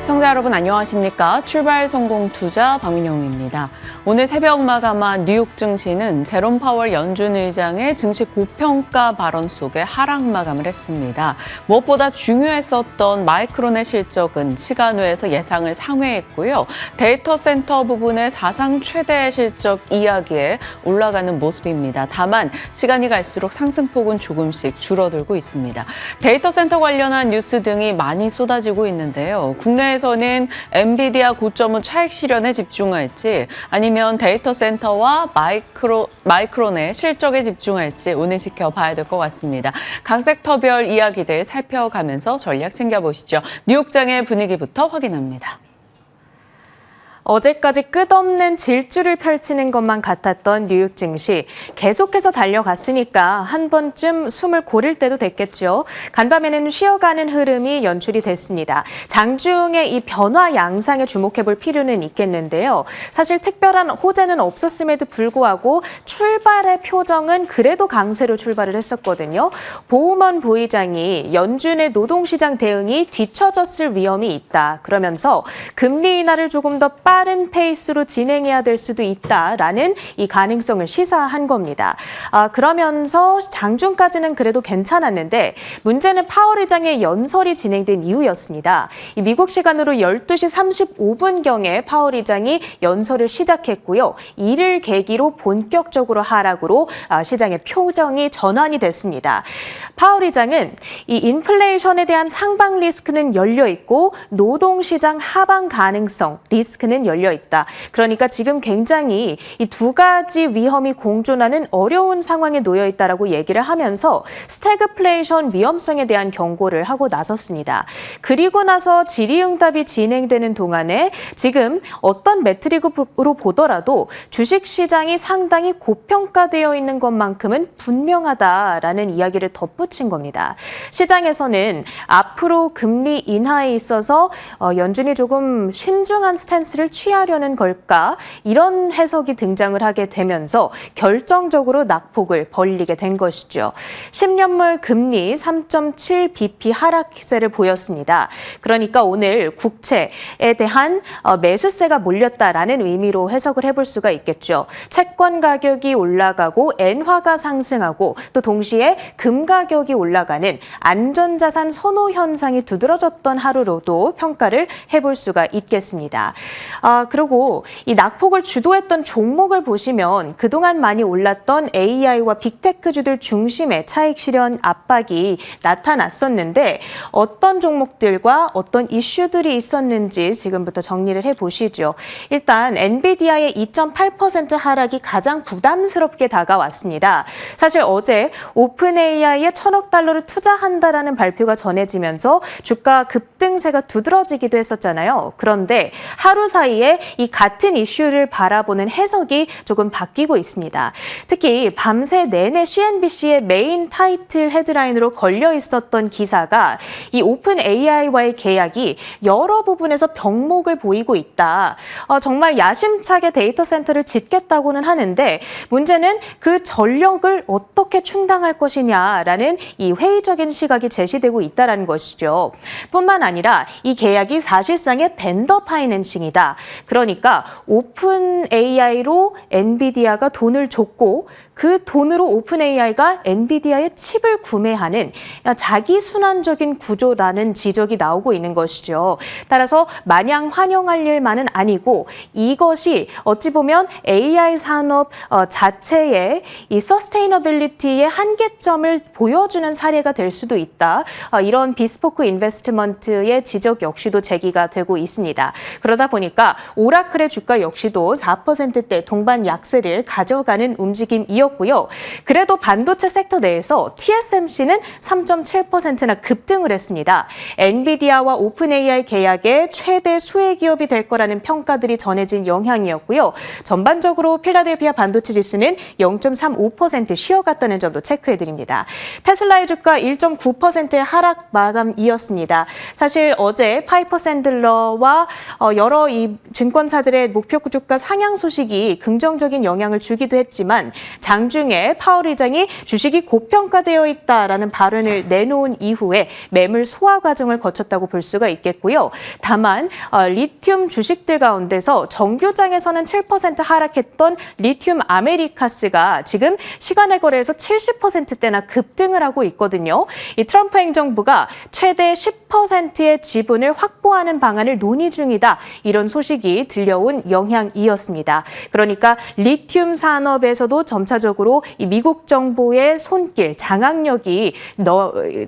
시청자 여러분 안녕하십니까? 출발 성공 투자 박민영입니다. 오늘 새벽 마감한 뉴욕 증시는 제롬 파월 연준 의장의 증시 고평가 발언 속에 하락 마감을 했습니다. 무엇보다 중요했었던 마이크론의 실적은 시간 외에서 예상을 상회했고요. 데이터 센터 부분의 사상 최대 실적 이야기에 올라가는 모습입니다. 다만 시간이 갈수록 상승폭은 조금씩 줄어들고 있습니다. 데이터 센터 관련한 뉴스 등이 많이 쏟아지고 있는데요. 국내에서는 엔비디아 고점은 차익 실현에 집중할지 아니면 데이터 센터와 마이크론의 실적에 집중할지 오늘 지켜봐야 될 것 같습니다. 각 섹터별 이야기들 살펴가면서 전략 챙겨보시죠. 뉴욕장의 분위기부터 확인합니다. 어제까지 끝없는 질주를 펼치는 것만 같았던 뉴욕 증시. 계속해서 달려갔으니까 한 번쯤 숨을 고를 때도 됐겠죠. 간밤에는 쉬어가는 흐름이 연출이 됐습니다. 장중의 이 변화 양상에 주목해볼 필요는 있겠는데요. 사실 특별한 호재는 없었음에도 불구하고 출발의 표정은 그래도 강세로 출발을 했었거든요. 보우먼 부의장이 연준의 노동시장 대응이 뒤처졌을 위험이 있다. 그러면서 금리 인하를 조금 더 빠른 페이스로 진행해야 될 수도 있다라는 이 가능성을 시사한 겁니다. 그러면서 장중까지는 그래도 괜찮았는데 문제는 파월 의장의 연설이 진행된 이후였습니다. 이 미국 시간으로 12시 35분경에 파월 의장이 연설을 시작했고요. 이를 계기로 본격적으로 하락으로 시장의 표정이 전환이 됐습니다. 파월 의장은 이 인플레이션에 대한 상방 리스크는 열려 있고 노동시장 하방 가능성 리스크는 열려 있다. 그러니까 지금 굉장히 이 두 가지 위험이 공존하는 어려운 상황에 놓여 있다라고 얘기를 하면서 스태그플레이션 위험성에 대한 경고를 하고 나섰습니다. 그리고 나서 질의응답이 진행되는 동안에 지금 어떤 매트릭으로 보더라도 주식시장이 상당히 고평가되어 있는 것만큼은 분명하다라는 이야기를 덧붙인 겁니다. 시장에서는 앞으로 금리 인하에 있어서 연준이 조금 신중한 스탠스를 취하려는 걸까? 이런 해석이 등장을 하게 되면서 결정적으로 낙폭을 벌리게 된 것이죠. 10년물 금리 3.7bp 하락세를 보였습니다. 그러니까 오늘 국채에 대한 매수세가 몰렸다라는 의미로 해석을 해볼 수가 있겠죠. 채권 가격이 올라가고 엔화가 상승하고 또 동시에 금 가격이 올라가는 안전자산 선호 현상이 두드러졌던 하루로도 평가를 해볼 수가 있겠습니다. 그리고 이 낙폭을 주도했던 종목을 보시면 그동안 많이 올랐던 AI와 빅테크주들 중심의 차익 실현 압박이 나타났었는데 어떤 종목들과 어떤 이슈들이 있었는지 지금부터 정리를 해보시죠. 일단 엔비디아의 2.8% 하락이 가장 부담스럽게 다가왔습니다. 사실 어제 오픈 AI에 1,000억 달러를 투자한다라는 발표가 전해지면서 주가 급등세가 두드러지기도 했었잖아요. 그런데 하루 사이에 이 같은 이슈를 바라보는 해석이 조금 바뀌고 있습니다. 특히 밤새 내내 CNBC의 메인 타이틀 헤드라인으로 걸려 있었던 기사가 이 오픈 AI와의 계약이 여러 부분에서 병목을 보이고 있다. 정말 야심차게 데이터 센터를 짓겠다고는 하는데 문제는 그 전력을 어떻게 충당할 것이냐라는 이 회의적인 시각이 제시되고 있다는 것이죠. 뿐만 아니라 이 계약이 사실상의 벤더 파이낸싱이다. 그러니까 오픈 AI로 엔비디아가 돈을 줬고 그 돈으로 오픈 AI가 엔비디아의 칩을 구매하는 자기 순환적인 구조라는 지적이 나오고 있는 것이죠. 따라서 마냥 환영할 일만은 아니고 이것이 어찌 보면 AI 산업 자체의 이 서스테이너빌리티의 한계점을 보여주는 사례가 될 수도 있다. 이런 비스포크 인베스트먼트의 지적 역시도 제기가 되고 있습니다. 그러다 보니까 오라클의 주가 역시도 4%대 동반 약세를 가져가는 움직임이었고요. 그래도 반도체 섹터 내에서 TSMC는 3.7%나 급등을 했습니다. 엔비디아와 오픈 AI 계약의 최대 수혜 기업이 될 거라는 평가들이 전해진 영향이었고요. 전반적으로 필라델피아 반도체 지수는 0.35% 쉬어갔다는 점도 체크해드립니다. 테슬라의 주가 1.9%의 하락 마감이었습니다. 사실 어제 파이퍼 샌들러와 여러 이 증권사들의 목표 주가 상향 소식이 긍정적인 영향을 주기도 했지만 장중에 파월 의장이 주식이 고평가되어 있다라는 발언을 내놓은 이후에 매물 소화 과정을 거쳤다고 볼 수가 있겠고요. 다만 리튬 주식들 가운데서 정규장에서는 7% 하락했던 리튬 아메리카스가 지금 시간의 거래에서 70%대나 급등을 하고 있거든요. 이 트럼프 행정부가 최대 10%의 지분을 확보하는 방안을 논의 중이다. 이런 소식이 들려온 영향이었습니다. 그러니까 리튬 산업에서도 점차적으로 이 미국 정부의 손길, 장악력이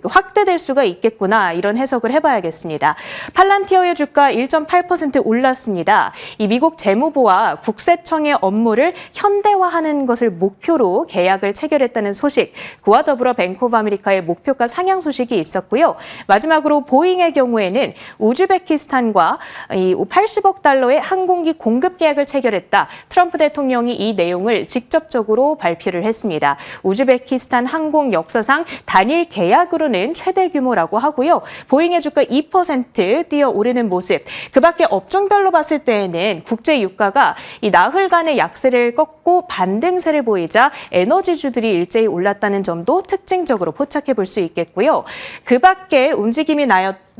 확대될 수가 있겠구나. 이런 해석을 해봐야겠습니다. 팔란티어의 주가 1.8% 올랐습니다. 이 미국 재무부와 국세청의 업무를 현대화하는 것을 목표로 계약을 체결했다는 소식, 그와 더불어 뱅크 오브 아메리카의 목표가 상향 소식이 있었고요. 마지막으로 보잉의 경우에는 우즈베키스탄과 이 80억 달러의 항공기 공급 계약을 체결했다. 트럼프 대통령이 이 내용을 직접적으로 발표를 했습니다. 우즈베키스탄 항공 역사상 단일 계약으로는 최대 규모라고 하고요. 보잉의 주가 2% 뛰어오르는 모습. 그 밖에 업종별로 봤을 때에는 국제 유가가 이 나흘간의 약세를 꺾고 반등세를 보이자 에너지주들이 일제히 올랐다는 점도 특징적으로 포착해 볼 수 있겠고요. 그 밖에 움직임이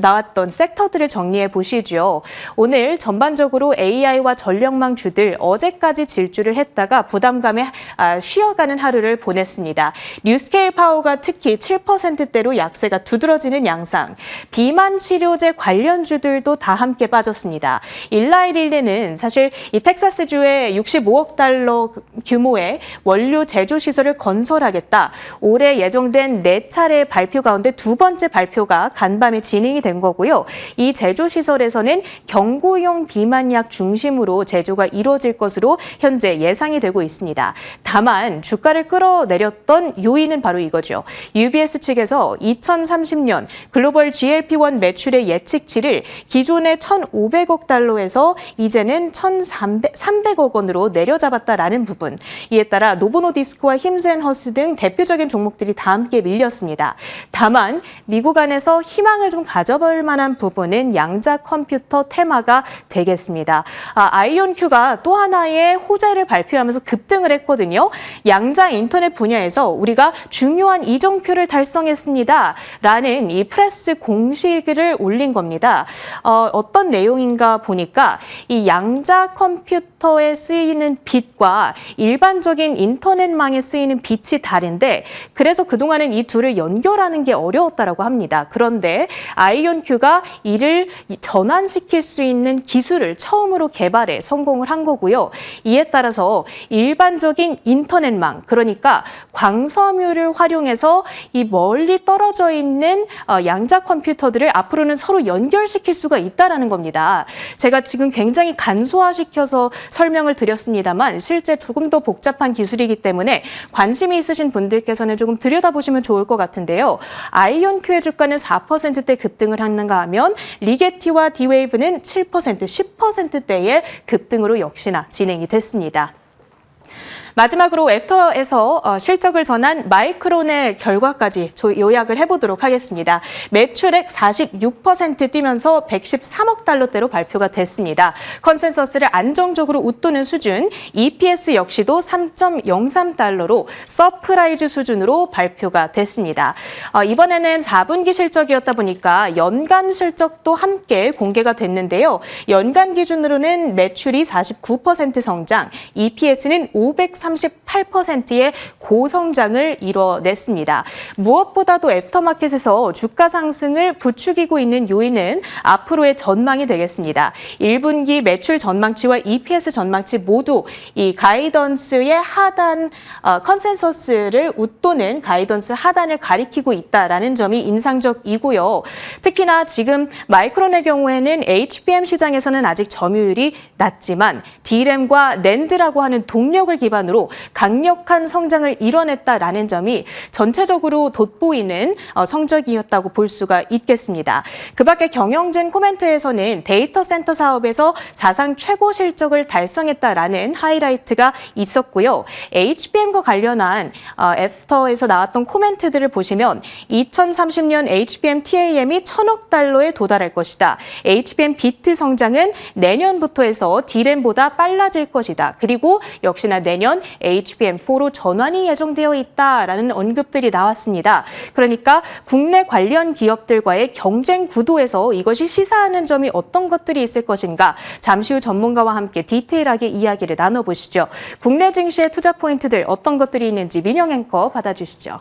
나왔던 섹터들을 정리해 보시죠. 오늘 전반적으로 AI와 전력망주들 어제까지 질주를 했다가 부담감에 쉬어가는 하루를 보냈습니다. 뉴스케일 파워가 특히 7%대로 약세가 두드러지는 양상. 비만 치료제 관련주들도 다 함께 빠졌습니다. 일라이릴리는 사실 이 텍사스주에 65억 달러 규모의 원료 제조 시설을 건설하겠다. 올해 예정된 4차례 발표 가운데 두 번째 발표가 간밤에 진행이 된 거고요. 이 제조시설에서는 경구용 비만약 중심으로 제조가 이루어질 것으로 현재 예상이 되고 있습니다. 다만 주가를 끌어내렸던 요인은 바로 이거죠. UBS 측에서 2030년 글로벌 GLP-1 매출의 예측치를 기존의 1,500억 달러에서 이제는 1,300억 원으로 내려잡았다라는 부분. 이에 따라 노보노디스크와 힘센허스 등 대표적인 종목들이 다 함께 밀렸습니다. 다만 미국 안에서 희망을 좀 가져볼 만한 부분은 양자 컴퓨터 테마가 되겠습니다. 아이온큐가 또 하나의 호재를 발표하면서 급등을 했거든요. 양자 인터넷 분야에서 우리가 중요한 이정표를 달성했습니다. 라는 이 프레스 공식을 올린 겁니다. 어떤 내용인가 보니까 이 양자 컴퓨터에 쓰이는 빛과 일반적인 인터넷망에 쓰이는 빛이 다른데 그래서 그동안은 이 둘을 연결하는 게 어려웠다라고 합니다. 그런데 아이온큐가 이를 전환시킬 수 있는 기술을 처음으로 개발해 성공을 한 거고요. 이에 따라서 일반적인 인터넷망, 그러니까 광섬유를 활용해서 이 멀리 떨어져 있는 양자 컴퓨터들을 앞으로는 서로 연결시킬 수가 있다는 겁니다. 제가 지금 굉장히 간소화시켜서 설명을 드렸습니다만 실제 조금 더 복잡한 기술이기 때문에 관심이 있으신 분들께서는 조금 들여다보시면 좋을 것 같은데요. 아이온큐의 주가는 4%대 급등을 하는가 하면 리게티와 디웨이브는 7%, 10%대의 급등으로 역시나 진행이 됐습니다. 마지막으로 애프터에서 실적을 전한 마이크론의 결과까지 요약을 해보도록 하겠습니다. 매출액 46% 뛰면서 113억 달러대로 발표가 됐습니다. 컨센서스를 안정적으로 웃도는 수준, EPS 역시도 3.03달러로 서프라이즈 수준으로 발표가 됐습니다. 이번에는 4분기 실적이었다 보니까 연간 실적도 함께 공개가 됐는데요. 연간 기준으로는 매출이 49% 성장, EPS는 538%의 고성장을 이뤄냈습니다. 무엇보다도 애프터마켓에서 주가 상승을 부추기고 있는 요인은 앞으로의 전망이 되겠습니다. 1분기 매출 전망치와 EPS 전망치 모두 이 가이던스의 하단, 컨센서스를 웃도는 가이던스 하단을 가리키고 있다라는 점이 인상적이고요. 특히나 지금 마이크론의 경우에는 HBM 시장에서는 아직 점유율이 낮지만 D램과 낸드라고 하는 동력을 기반으로 강력한 성장을 이뤄냈다라는 점이 전체적으로 돋보이는 성적이었다고 볼 수가 있겠습니다. 그 밖에 경영진 코멘트에서는 데이터 센터 사업에서 사상 최고 실적을 달성했다라는 하이라이트가 있었고요. HBM과 관련한 애프터에서 나왔던 코멘트들을 보시면 2030년 HBM TAM이 1,000억 달러에 도달할 것이다. HBM 비트 성장은 내년부터 해서 D램보다 빨라질 것이다. 그리고 역시나 내년 내년 HBM4로 전환이 예정되어 있다라는 언급들이 나왔습니다. 그러니까 국내 관련 기업들과의 경쟁 구도에서 이것이 시사하는 점이 어떤 것들이 있을 것인가 잠시 후 전문가와 함께 디테일하게 이야기를 나눠보시죠. 국내 증시의 투자 포인트들 어떤 것들이 있는지 민영 앵커 받아주시죠.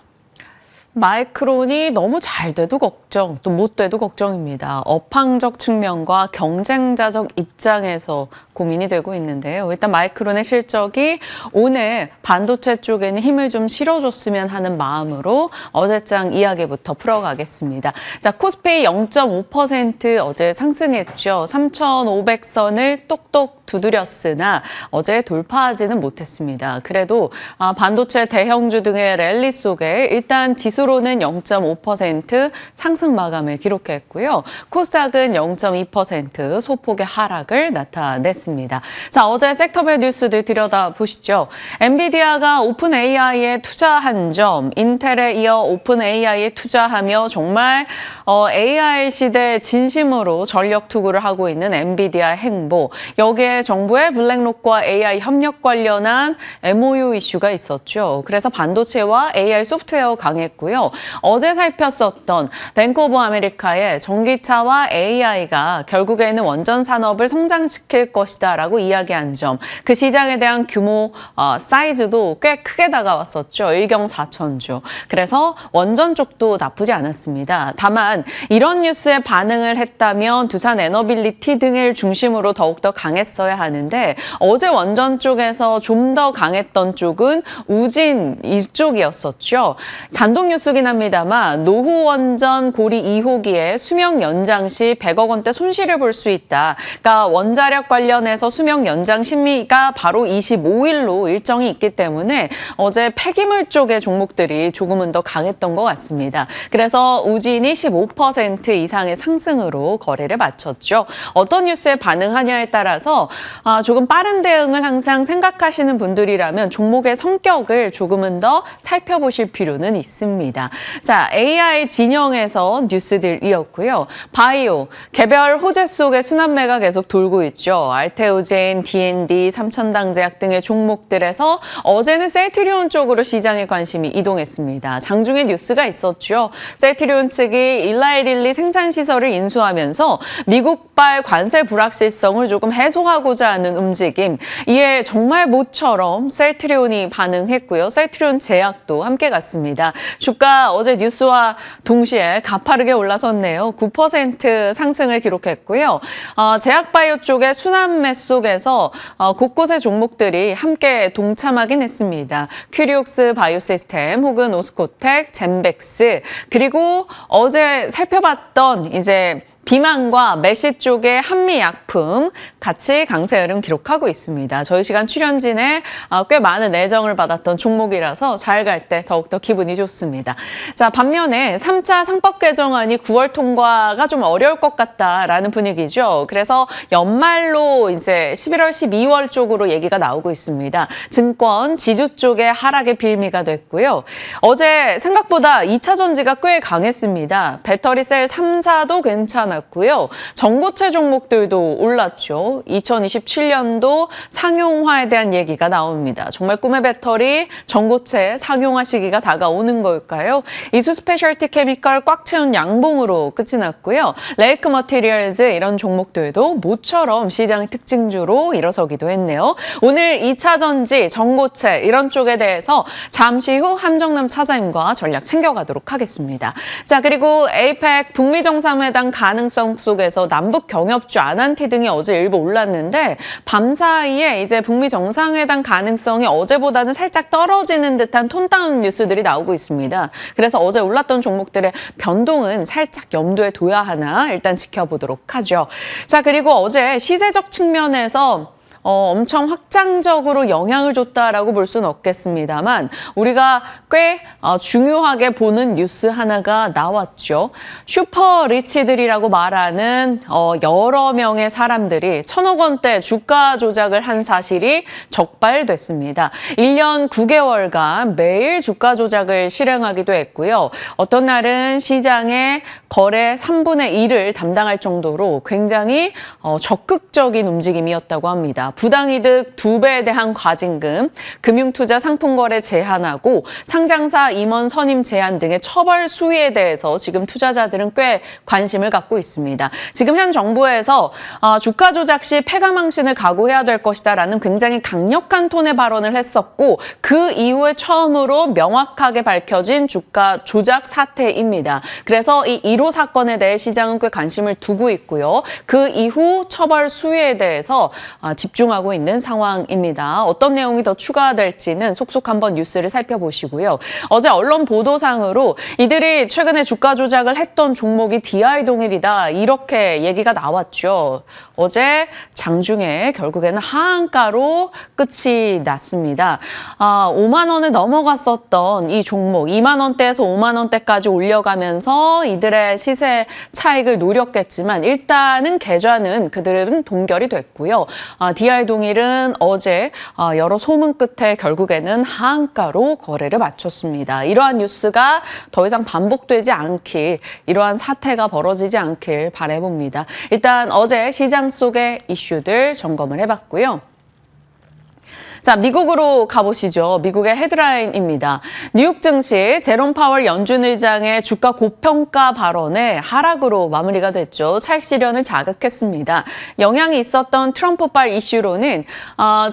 마이크론이 너무 잘 돼도 걱정, 또 못 돼도 걱정입니다. 업황적 측면과 경쟁자적 입장에서 고민이 되고 있는데요. 일단 마이크론의 실적이 오늘 반도체 쪽에는 힘을 좀 실어줬으면 하는 마음으로 어제장 이야기부터 풀어가겠습니다. 자, 코스피 0.5% 어제 상승했죠. 3,500선을 똑똑 두드렸으나 어제 돌파하지는 못했습니다. 그래도 반도체 대형주 등의 랠리 속에 일단 지수로는 0.5% 상승 마감을 기록했고요. 코스닥은 0.2% 소폭의 하락을 나타냈습니다. 자, 어제 섹터별 뉴스들 들여다보시죠. 엔비디아가 오픈 AI에 투자한 점, 인텔에 이어 오픈 AI에 투자하며 정말 AI 시대 진심으로 전력 투구를 하고 있는 엔비디아 행보. 여기에 정부의 블랙록과 AI 협력 관련한 MOU 이슈가 있었죠. 그래서 반도체와 AI 소프트웨어 강했고요. 어제 살폈었던 뱅크 오브 아메리카의 전기차와 AI가 결국에는 원전 산업을 성장시킬 것이다라고 이야기한 점, 그 시장에 대한 규모, 사이즈도 꽤 크게 다가왔었죠. 1경 4천조. 그래서 원전 쪽도 나쁘지 않았습니다. 다만 이런 뉴스에 반응을 했다면 두산 에너빌리티 등을 중심으로 더욱더 강했어야 하는데 어제 원전 쪽에서 좀 더 강했던 쪽은 우진 이쪽이었었죠. 단독 뉴스긴 합니다만 노후 원전 고리 2호기에 수명 연장 시 100억 원대 손실을 볼 수 있다. 그러니까 원자력 관련해서 수명 연장 심의가 바로 25일로 일정이 있기 때문에 어제 폐기물 쪽의 종목들이 조금은 더 강했던 것 같습니다. 그래서 우진이 15% 이상의 상승으로 거래를 마쳤죠. 어떤 뉴스에 반응하냐에 따라서 조금 빠른 대응을 항상 생각하시는 분들이라면 종목의 성격을 조금은 더 살펴보실 필요는 있습니다. 자, AI 진영에서 뉴스들이었고요. 바이오, 개별 호재 속에 순환매가 계속 돌고 있죠. 알테오젠, D&D, 삼천당제약 등의 종목들에서 어제는 셀트리온 쪽으로 시장의 관심이 이동했습니다. 장중에 뉴스가 있었죠. 셀트리온 측이 일라이릴리 생산시설을 인수하면서 미국발 관세 불확실성을 조금 해소하고자 하는 움직임. 이에 정말 모처럼 셀트리온이 반응했고요. 셀트리온 제약도 함께 갔습니다. 주가 어제 뉴스와 동시에 가파르게 올라섰네요. 9% 상승을 기록했고요. 제약바이오 쪽의 순환매 속에서 곳곳의 종목들이 함께 동참하긴 했습니다. 큐리옥스 바이오시스템 혹은 오스코텍, 젠백스, 그리고 어제 살펴봤던 이제 비만과 메시 쪽의 한미약품 같이 강세 흐름 기록하고 있습니다. 저희 시간 출연진에 꽤 많은 애정을 받았던 종목이라서 잘 갈 때 더욱더 기분이 좋습니다. 자, 반면에 3차 상법 개정안이 9월 통과가 좀 어려울 것 같다라는 분위기죠. 그래서 연말로 이제 11월, 12월 쪽으로 얘기가 나오고 있습니다. 증권, 지주 쪽의 하락의 빌미가 됐고요. 어제 생각보다 2차 전지가 꽤 강했습니다. 배터리 셀 3사도 괜찮았고요. 전고체 종목들도 올랐죠. 2027년도 상용화에 대한 얘기가 나옵니다. 정말 꿈의 배터리, 전고체 상용화 시기가 다가오는 걸까요? 이수 스페셜티 케미컬 꽉 채운 양봉으로 끝이 났고요. 레이크 머티리얼즈 이런 종목들도 모처럼 시장의 특징주로 일어서기도 했네요. 오늘 2차 전지, 전고체 이런 쪽에 대해서 잠시 후 한정남 차장님과 전략 챙겨가도록 하겠습니다. 자, 그리고 에이펙 북미 정상회담 가능성 속에서 남북 경협주 아난티 등이 어제 일부 올랐는데 밤사이에 이제 북미 정상회담 가능성이 어제보다는 살짝 떨어지는 듯한 톤다운 뉴스들이 나오고 있습니다. 그래서 어제 올랐던 종목들의 변동은 살짝 염두에 둬야 하나 일단 지켜보도록 하죠. 자, 그리고 어제 시세적 측면에서 엄청 확장적으로 영향을 줬다라고 볼 수는 없겠습니다만 우리가 꽤 중요하게 보는 뉴스 하나가 나왔죠. 슈퍼 리치들이라고 말하는 여러 명의 사람들이 1,000억 원대 주가 조작을 한 사실이 적발됐습니다. 1년 9개월간 매일 주가 조작을 실행하기도 했고요. 어떤 날은 시장의 거래 3분의 1을 담당할 정도로 굉장히 적극적인 움직임이었다고 합니다. 부당이득 2배에 대한 과징금, 금융투자 상품거래 제한하고 상장사 임원 선임 제한 등의 처벌 수위에 대해서 지금 투자자들은 꽤 관심을 갖고 있습니다. 지금 현 정부에서 주가 조작 시 패가망신을 각오해야 될 것이다라는 굉장히 강력한 톤의 발언을 했었고 그 이후에 처음으로 명확하게 밝혀진 주가 조작 사태입니다. 그래서 이 1호 사건에 대해 시장은 꽤 관심을 두고 있고요. 그 이후 처벌 수위에 대해서 집중하고 있는 상황입니다. 어떤 내용이 더 추가될지는 속속 한번 뉴스를 살펴보시고요. 어제 언론 보도상으로 이들이 최근에 주가 조작을 했던 종목이 DI동일이다 이렇게 얘기가 나왔죠. 어제 장중에 결국에는 하한가로 끝이 났습니다. 5만 원을 넘어갔었던 이 종목 2만 원대에서 5만 원대까지 올려가면서 이들의 시세 차익을 노렸겠지만 일단은 계좌는 그들은 동결이 됐고요. DI동일은 어제 여러 소문 끝에 결국에는 하한가로 거래를 마쳤습니다. 이러한 뉴스가 더 이상 반복되지 않길, 이러한 사태가 벌어지지 않길 바라봅니다. 일단 어제 시장 속의 이슈들 점검을 해봤고요. 자, 미국으로 가보시죠. 미국의 헤드라인입니다. 뉴욕 증시 제롬 파월 연준 의장의 주가 고평가 발언에 하락으로 마무리가 됐죠. 차익 실현을 자극했습니다. 영향이 있었던 트럼프발 이슈로는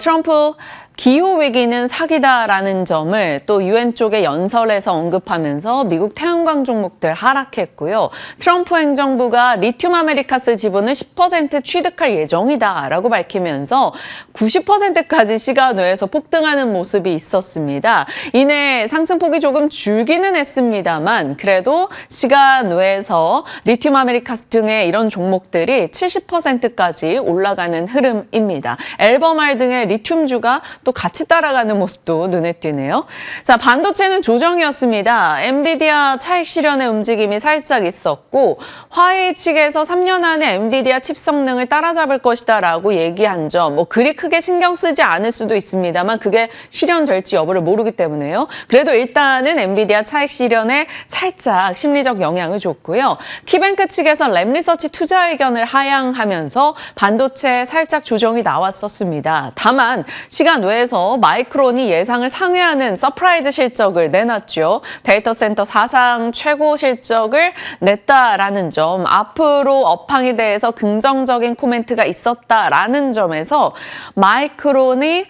트럼프 기후위기는 사기다라는 점을 또 유엔 쪽의 연설에서 언급하면서 미국 태양광 종목들 하락했고요. 트럼프 행정부가 리튬 아메리카스 지분을 10% 취득할 예정이다라고 밝히면서 90%까지 시간 외에서 폭등하는 모습이 있었습니다. 이내 상승폭이 조금 줄기는 했습니다만 그래도 시간 외에서 리튬 아메리카스 등의 이런 종목들이 70%까지 올라가는 흐름입니다. 앨범알 등의 리튬주가 또 같이 따라가는 모습도 눈에 띄네요. 자, 반도체는 조정이었습니다. 엔비디아 차익 실현의 움직임이 살짝 있었고 화웨이 측에서 3년 안에 엔비디아 칩 성능을 따라잡을 것이다라고 얘기한 점, 그리 크게 신경 쓰지 않을 수도 있습니다만 그게 실현될지 여부를 모르기 때문에요. 그래도 일단은 엔비디아 차익 실현에 살짝 심리적 영향을 줬고요. 키뱅크 측에서 램리서치 투자 의견을 하향하면서 반도체에 살짝 조정이 나왔었습니다. 다만 시간 외에서 마이크론이 예상을 상회하는 서프라이즈 실적을 내놨죠. 데이터 센터 사상 최고 실적을 냈다라는 점, 앞으로 업황에 대해서 긍정적인 코멘트가 있었다라는 점에서 마이크론이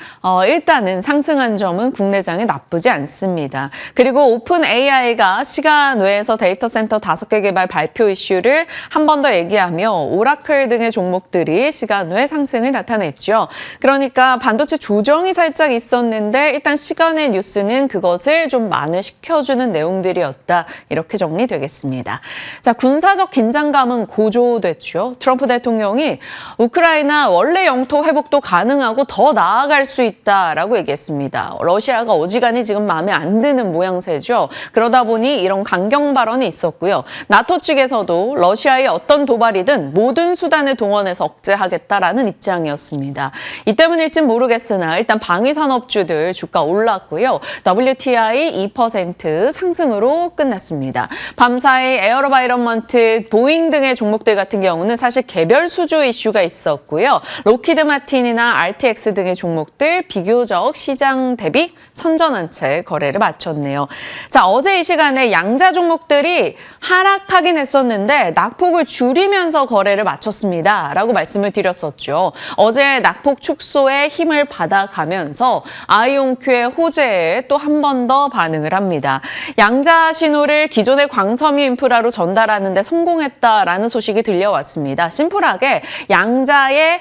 일단은 상승한 점은 국내장에 나쁘지 않습니다. 그리고 오픈 AI가 시간 외에서 데이터 센터 5개 개발 발표 이슈를 한 번 더 얘기하며 오라클 등의 종목들이 시간 외 상승을 나타냈죠. 그러니까 반도체 조정이 살짝 있었는데 일단 시간의 뉴스는 그것을 좀 만회시켜주는 내용들이었다. 이렇게 정리되겠습니다. 자, 군사적 긴장감은 고조됐죠. 트럼프 대통령이 우크라이나 원래 영토 회복도 가능하고 더 나아갈 수 있다라고 얘기했습니다. 러시아가 어지간히 지금 마음에 안 드는 모양새죠. 그러다 보니 이런 강경 발언이 있었고요. 나토 측에서도 러시아의 어떤 도발이든 모든 수단을 동원해서 억제하겠다라는 입장이었습니다. 이 때문일진 모르겠으나 일단 방위산업주들 주가 올랐고요. WTI 2% 상승으로 끝났습니다. 밤사이 에어로바이런먼트, 보잉 등의 종목들 같은 경우는 사실 개별 수주 이슈가 있었고요. 로키드 마틴이나 RTX 등의 종목들 비교적 시장 대비 선전한 채 거래를 마쳤네요. 자, 어제 이 시간에 양자 종목들이 하락하긴 했었는데 낙폭을 줄이면서 거래를 마쳤습니다. 라고 말씀을 드렸었죠. 어제 낙폭 축소에 힘을 받아가면서 아이온큐의 호재에 또 한 번 더 반응을 합니다. 양자 신호를 기존의 광섬유 인프라로 전달하는 데 성공했다라는 소식이 들려왔습니다. 심플하게 양자의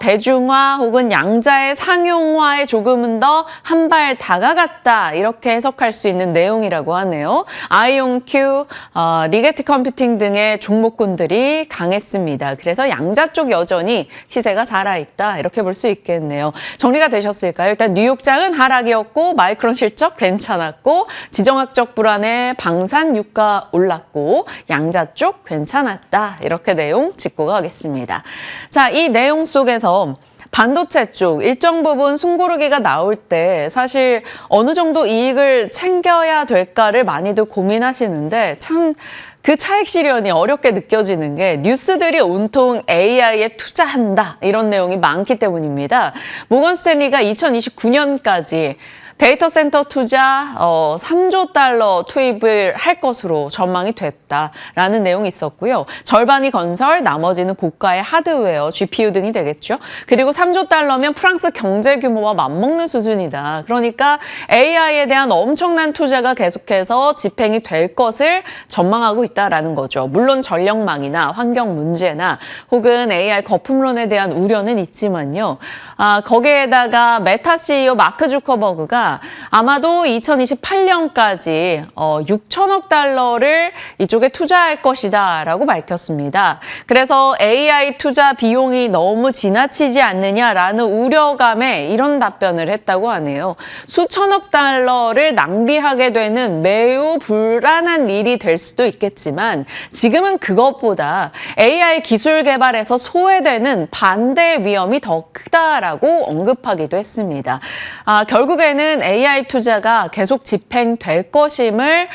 대중화 혹은 양자의 상용화에 조금은 더 한 발 다가갔다 이렇게 해석할 수 있는 내용이라고 하네요. 아이온큐, 리게트 컴퓨팅 등의 종목군들이 강했습니다. 그래서 양자 쪽 여전히 시세가 살아있다 이렇게 볼 수 있겠네요. 정리가 되셨을까요? 일단 뉴욕장은 하락이었고 마이크론 실적 괜찮았고 지정학적 불안에 방산 유가 올랐고 양자 쪽 괜찮았다 이렇게 내용 짚고 가겠습니다. 자, 이 내용 속에서 반도체 쪽 일정 부분 숨고르기가 나올 때 사실 어느 정도 이익을 챙겨야 될까를 많이들 고민하시는데 참 그 차익 실현이 어렵게 느껴지는 게 뉴스들이 온통 AI에 투자한다 이런 내용이 많기 때문입니다. 모건 스탠리가 2029년까지 데이터 센터 투자 3조 달러 투입을 할 것으로 전망이 됐다라는 내용이 있었고요. 절반이 건설, 나머지는 고가의 하드웨어, GPU 등이 되겠죠. 그리고 3조 달러면 프랑스 경제 규모와 맞먹는 수준이다. 그러니까 AI에 대한 엄청난 투자가 계속해서 집행이 될 것을 전망하고 있다라는 거죠. 물론 전력망이나 환경 문제나 혹은 AI 거품론에 대한 우려는 있지만요. 거기에다가 메타 CEO 마크 주커버그가 아마도 2028년까지 6천억 달러를 이쪽에 투자할 것이다 라고 밝혔습니다. 그래서 AI 투자 비용이 너무 지나치지 않느냐라는 우려감에 이런 답변을 했다고 하네요. 수천억 달러를 낭비하게 되는 매우 불안한 일이 될 수도 있겠지만 지금은 그것보다 AI 기술 개발에서 소외되는 반대 위험이 더 크다라고 언급하기도 했습니다. 결국에는 AI 투자가 계속 집행될 것임을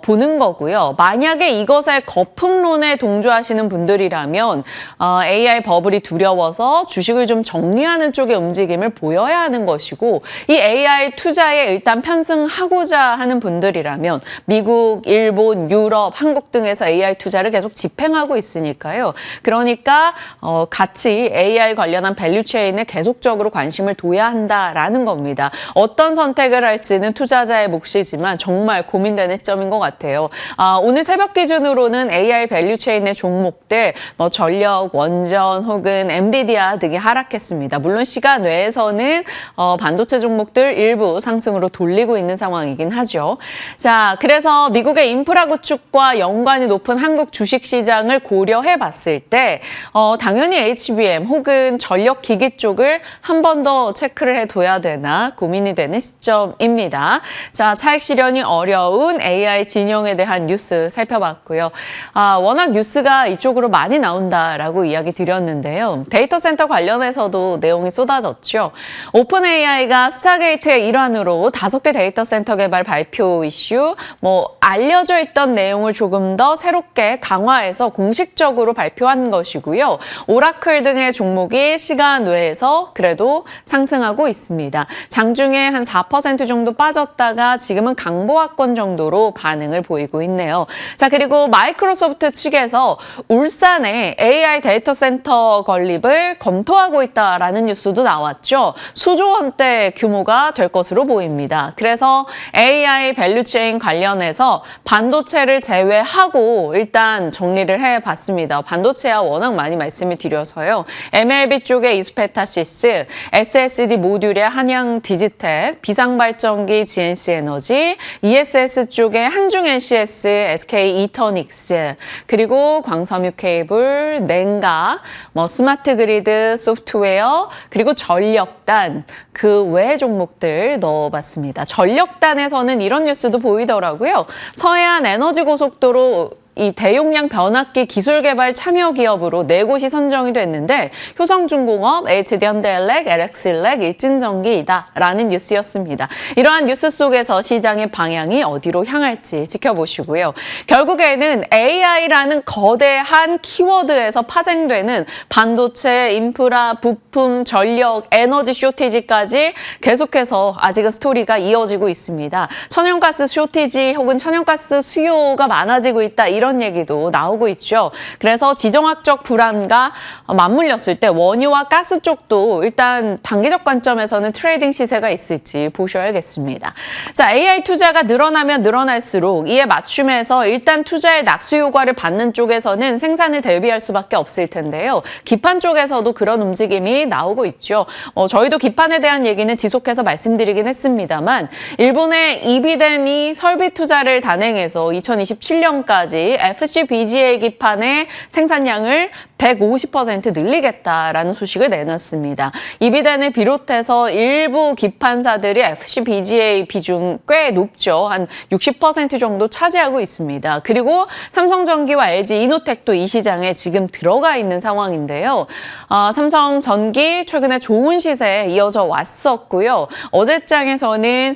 보는 거고요. 만약에 이것에 거품론에 동조하시는 분들이라면 AI 버블이 두려워서 주식을 좀 정리하는 쪽의 움직임을 보여야 하는 것이고 이 AI 투자에 일단 편승하고자 하는 분들이라면 미국, 일본, 유럽, 한국 등에서 AI 투자를 계속 집행하고 있으니까요. 그러니까 같이 AI 관련한 밸류체인에 계속적으로 관심을 둬야 한다라는 겁니다. 어떤 선택을 할지는 투자자의 몫이지만 정말 고민되는 시점인 것 같아요. 오늘 새벽 기준으로는 AI 밸류체인의 종목들, 전력, 원전 혹은 엔비디아 등이 하락했습니다. 물론 시간 외에서는 반도체 종목들 일부 상승으로 돌리고 있는 상황이긴 하죠. 자, 그래서 미국의 인프라 구축과 연관이 높은 한국 주식시장을 고려해 봤을 때 당연히 HBM 혹은 전력기기 쪽을 한 번 더 체크를 해둬야 되나 고민이 되는 시점입니다. 자, 차익 실현이 어려운 AI 진영에 대한 뉴스 살펴봤고요. 워낙 뉴스가 이쪽으로 많이 나온다라고 이야기 드렸는데요. 데이터 센터 관련해서도 내용이 쏟아졌죠. 오픈 AI가 스타게이트의 일환으로 5개 데이터 센터 개발 발표 이슈, 알려져 있던 내용을 조금 더 새롭게 강화해서 공식적으로 발표한 것이고요. 오라클 등의 종목이 시간 외에서 그래도 상승하고 있습니다. 장중에 한 4% 정도 빠졌다가 지금은 강보합권 정도로 반응을 보이고 있네요. 자, 그리고 마이크로소프트 측에서 울산에 AI 데이터 센터 건립을 검토하고 있다라는 뉴스도 나왔죠. 수조 원대 규모가 될 것으로 보입니다. 그래서 AI 밸류체인 관련해서 반도체를 제외하고 일단 정리를 해봤습니다. 반도체야 워낙 많이 말씀을 드려서요. MLB 쪽의 이스페타시스, SSD 모듈의 한양 디지텍, 비상발전기 GNC 에너지, ESS 쪽의 한중 NCS, SK 이터닉스, 그리고 광섬유 케이블, 냉가, 스마트 그리드, 소프트웨어, 그리고 전력단, 그 외 종목들 넣어봤습니다. 전력단에서는 이런 뉴스도 보이더라고요. 서해안 에너지 고속도로 이 대용량 변압기 기술 개발 참여 기업으로 4곳이 선정이 됐는데 효성중공업, HD현대엘렉, LX일렉, 일진전기이다라는 뉴스였습니다. 이러한 뉴스 속에서 시장의 방향이 어디로 향할지 지켜보시고요. 결국에는 AI라는 거대한 키워드에서 파생되는 반도체, 인프라, 부품, 전력, 에너지 쇼티지까지 계속해서 아직은 스토리가 이어지고 있습니다. 천연가스 쇼티지 혹은 천연가스 수요가 많아지고 있다. 이런 얘기도 나오고 있죠. 그래서 지정학적 불안과 맞물렸을 때 원유와 가스 쪽도 일단 단기적 관점에서는 트레이딩 시세가 있을지 보셔야겠습니다. 자, AI 투자가 늘어나면 늘어날수록 이에 맞춤해서 일단 투자의 낙수 효과를 받는 쪽에서는 생산을 대비할 수밖에 없을 텐데요. 기판 쪽에서도 그런 움직임이 나오고 있죠. 저희도 기판에 대한 얘기는 지속해서 말씀드리긴 했습니다만 일본의 이비덴이 설비 투자를 단행해서 2027년까지 FCBGA 기판의 생산량을 150% 늘리겠다라는 소식을 내놨습니다. 이비덴을 비롯해서 일부 기판사들이 FCBGA 비중 꽤 높죠. 한 60% 정도 차지하고 있습니다. 그리고 삼성전기와 LG이노텍도 이 시장에 지금 들어가 있는 상황인데요. 삼성전기 최근에 좋은 시세에 이어져 왔었고요. 어제장에서는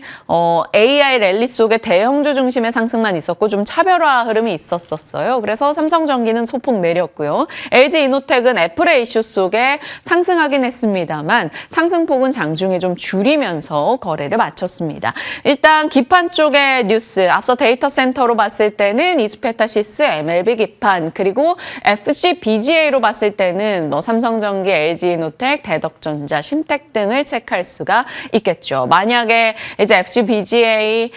AI 랠리 속에 대형주 중심의 상승만 있었고 좀 차별화 흐름이 있었어요. 그래서 삼성전기는 소폭 내렸고요. LG이노텍은 애플의 이슈 속에 상승하긴 했습니다만 상승폭은 장중에 좀 줄이면서 거래를 마쳤습니다. 일단 기판 쪽의 뉴스, 앞서 데이터 센터로 봤을 때는 이수페타시스, MLB 기판, 그리고 FCBGA로 봤을 때는 삼성전기, LG이노텍, 대덕전자, 심텍 등을 체크할 수가 있겠죠. 만약에 이제 FCBGA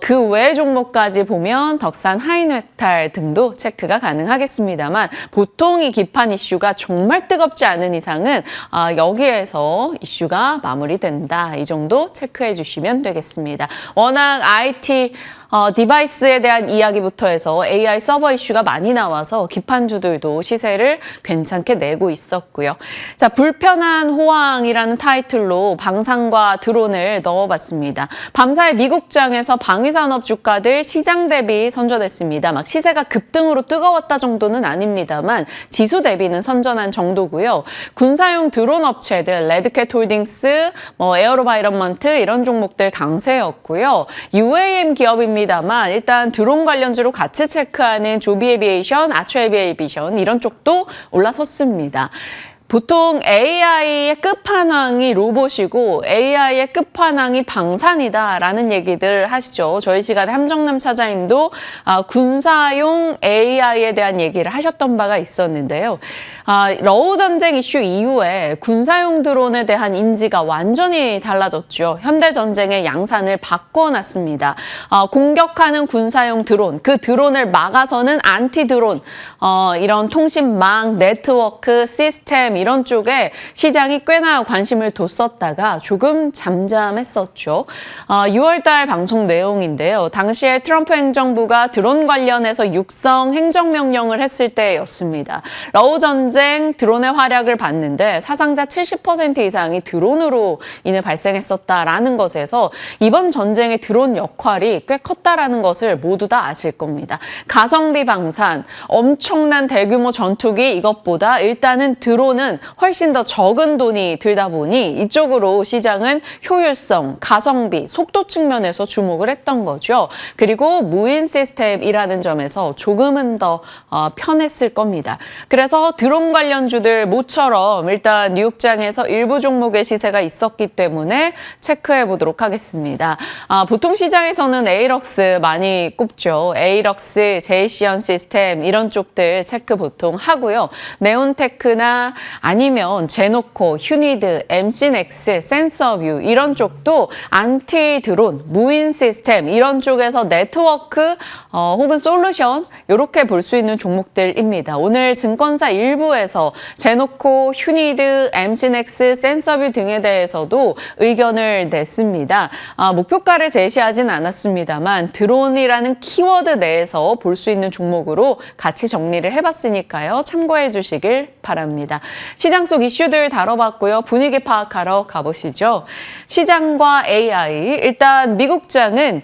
그 외 종목까지 보면 덕산, 하이메탈 등도 체크가 가능하겠습니다만 보통 이 기판 이슈가 정말 뜨겁지 않은 이상은 여기에서 이슈가 마무리된다. 이 정도 체크해 주시면 되겠습니다. 워낙 IT 디바이스에 대한 이야기부터 해서 AI 서버 이슈가 많이 나와서 기판주들도 시세를 괜찮게 내고 있었고요. 자, 불편한 호황이라는 타이틀로 방산과 드론을 넣어봤습니다. 밤사이 미국장에서 방위산업 주가들 시장 대비 선전했습니다. 막 시세가 급등으로 뜨거웠다 정도는 아닙니다만 지수 대비는 선전한 정도고요. 군사용 드론 업체들, 레드캣 홀딩스, 에어로바이런먼트 이런 종목들 강세였고요. UAM 기업입니다만 일단 드론 관련주로 같이 체크하는 조비에비에이션, 아처에비에이션 이런 쪽도 올라섰습니다. 보통 AI의 끝판왕이 로봇이고 AI의 끝판왕이 방산이다라는 얘기들 하시죠. 저희 시간에 함정남 차장님도 군사용 AI에 대한 얘기를 하셨던 바가 있었는데요. 러우 전쟁 이슈 이후에 군사용 드론에 대한 인지가 완전히 달라졌죠. 현대 전쟁의 양산을 바꿔놨습니다. 공격하는 군사용 드론, 그 드론을 막아서는 안티 드론, 이런 통신망, 네트워크, 시스템 이런 쪽에 시장이 꽤나 관심을 뒀었다가 조금 잠잠했었죠. 6월달 방송 내용인데요. 당시에 트럼프 행정부가 드론 관련해서 육성 행정명령을 했을 때였습니다. 러우 전쟁 드론의 활약을 봤는데 사상자 70% 이상이 드론으로 인해 발생했었다라는 것에서 이번 전쟁의 드론 역할이 꽤 컸다라는 것을 모두 다 아실 겁니다. 가성비 방산, 엄청난 대규모 전투기 이것보다 일단은 드론은 훨씬 더 적은 돈이 들다 보니 이쪽으로 시장은 효율성, 가성비, 속도 측면에서 주목을 했던 거죠. 그리고 무인 시스템이라는 점에서 조금은 더 편했을 겁니다. 그래서 드론 관련주들 모처럼 일단 뉴욕장에서 일부 종목의 시세가 있었기 때문에 체크해 보도록 하겠습니다. 보통 시장에서는 에이럭스 많이 꼽죠. 에이럭스, 제이시언 시스템 이런 쪽들 체크 보통 하고요. 네온테크나 아니면 제노코, 휴니드, MC넥스, 센서뷰 이런 쪽도 안티 드론, 무인 시스템 이런 쪽에서 네트워크 혹은 솔루션 이렇게 볼 수 있는 종목들입니다. 오늘 증권사 일부에서 제노코, 휴니드, MC넥스, 센서뷰 등에 대해서도 의견을 냈습니다. 목표가를 제시하진 않았습니다만 드론이라는 키워드 내에서 볼 수 있는 종목으로 같이 정리를 해봤으니까요. 참고해 주시길 바랍니다. 시장 속 이슈들 다뤄봤고요. 분위기 파악하러 가보시죠. 시장과 AI, 일단 미국장은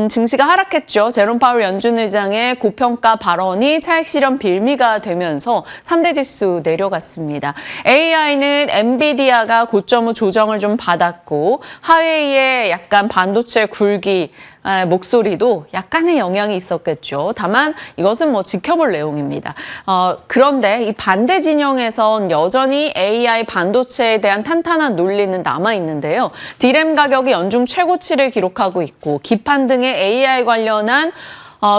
증시가 하락했죠. 제롬 파월 연준 의장의 고평가 발언이 차익 실현 빌미가 되면서 3대 지수 내려갔습니다. AI는 엔비디아가 고점 후 조정을 좀 받았고 하웨이의 약간 반도체 굴기 목소리도 약간의 영향이 있었겠죠. 다만 이것은 지켜볼 내용입니다. 그런데 이 반대 진영에선 여전히 AI 반도체에 대한 탄탄한 논리는 남아있는데요. D램 가격이 연중 최고치를 기록하고 있고 기판 등의 AI 관련한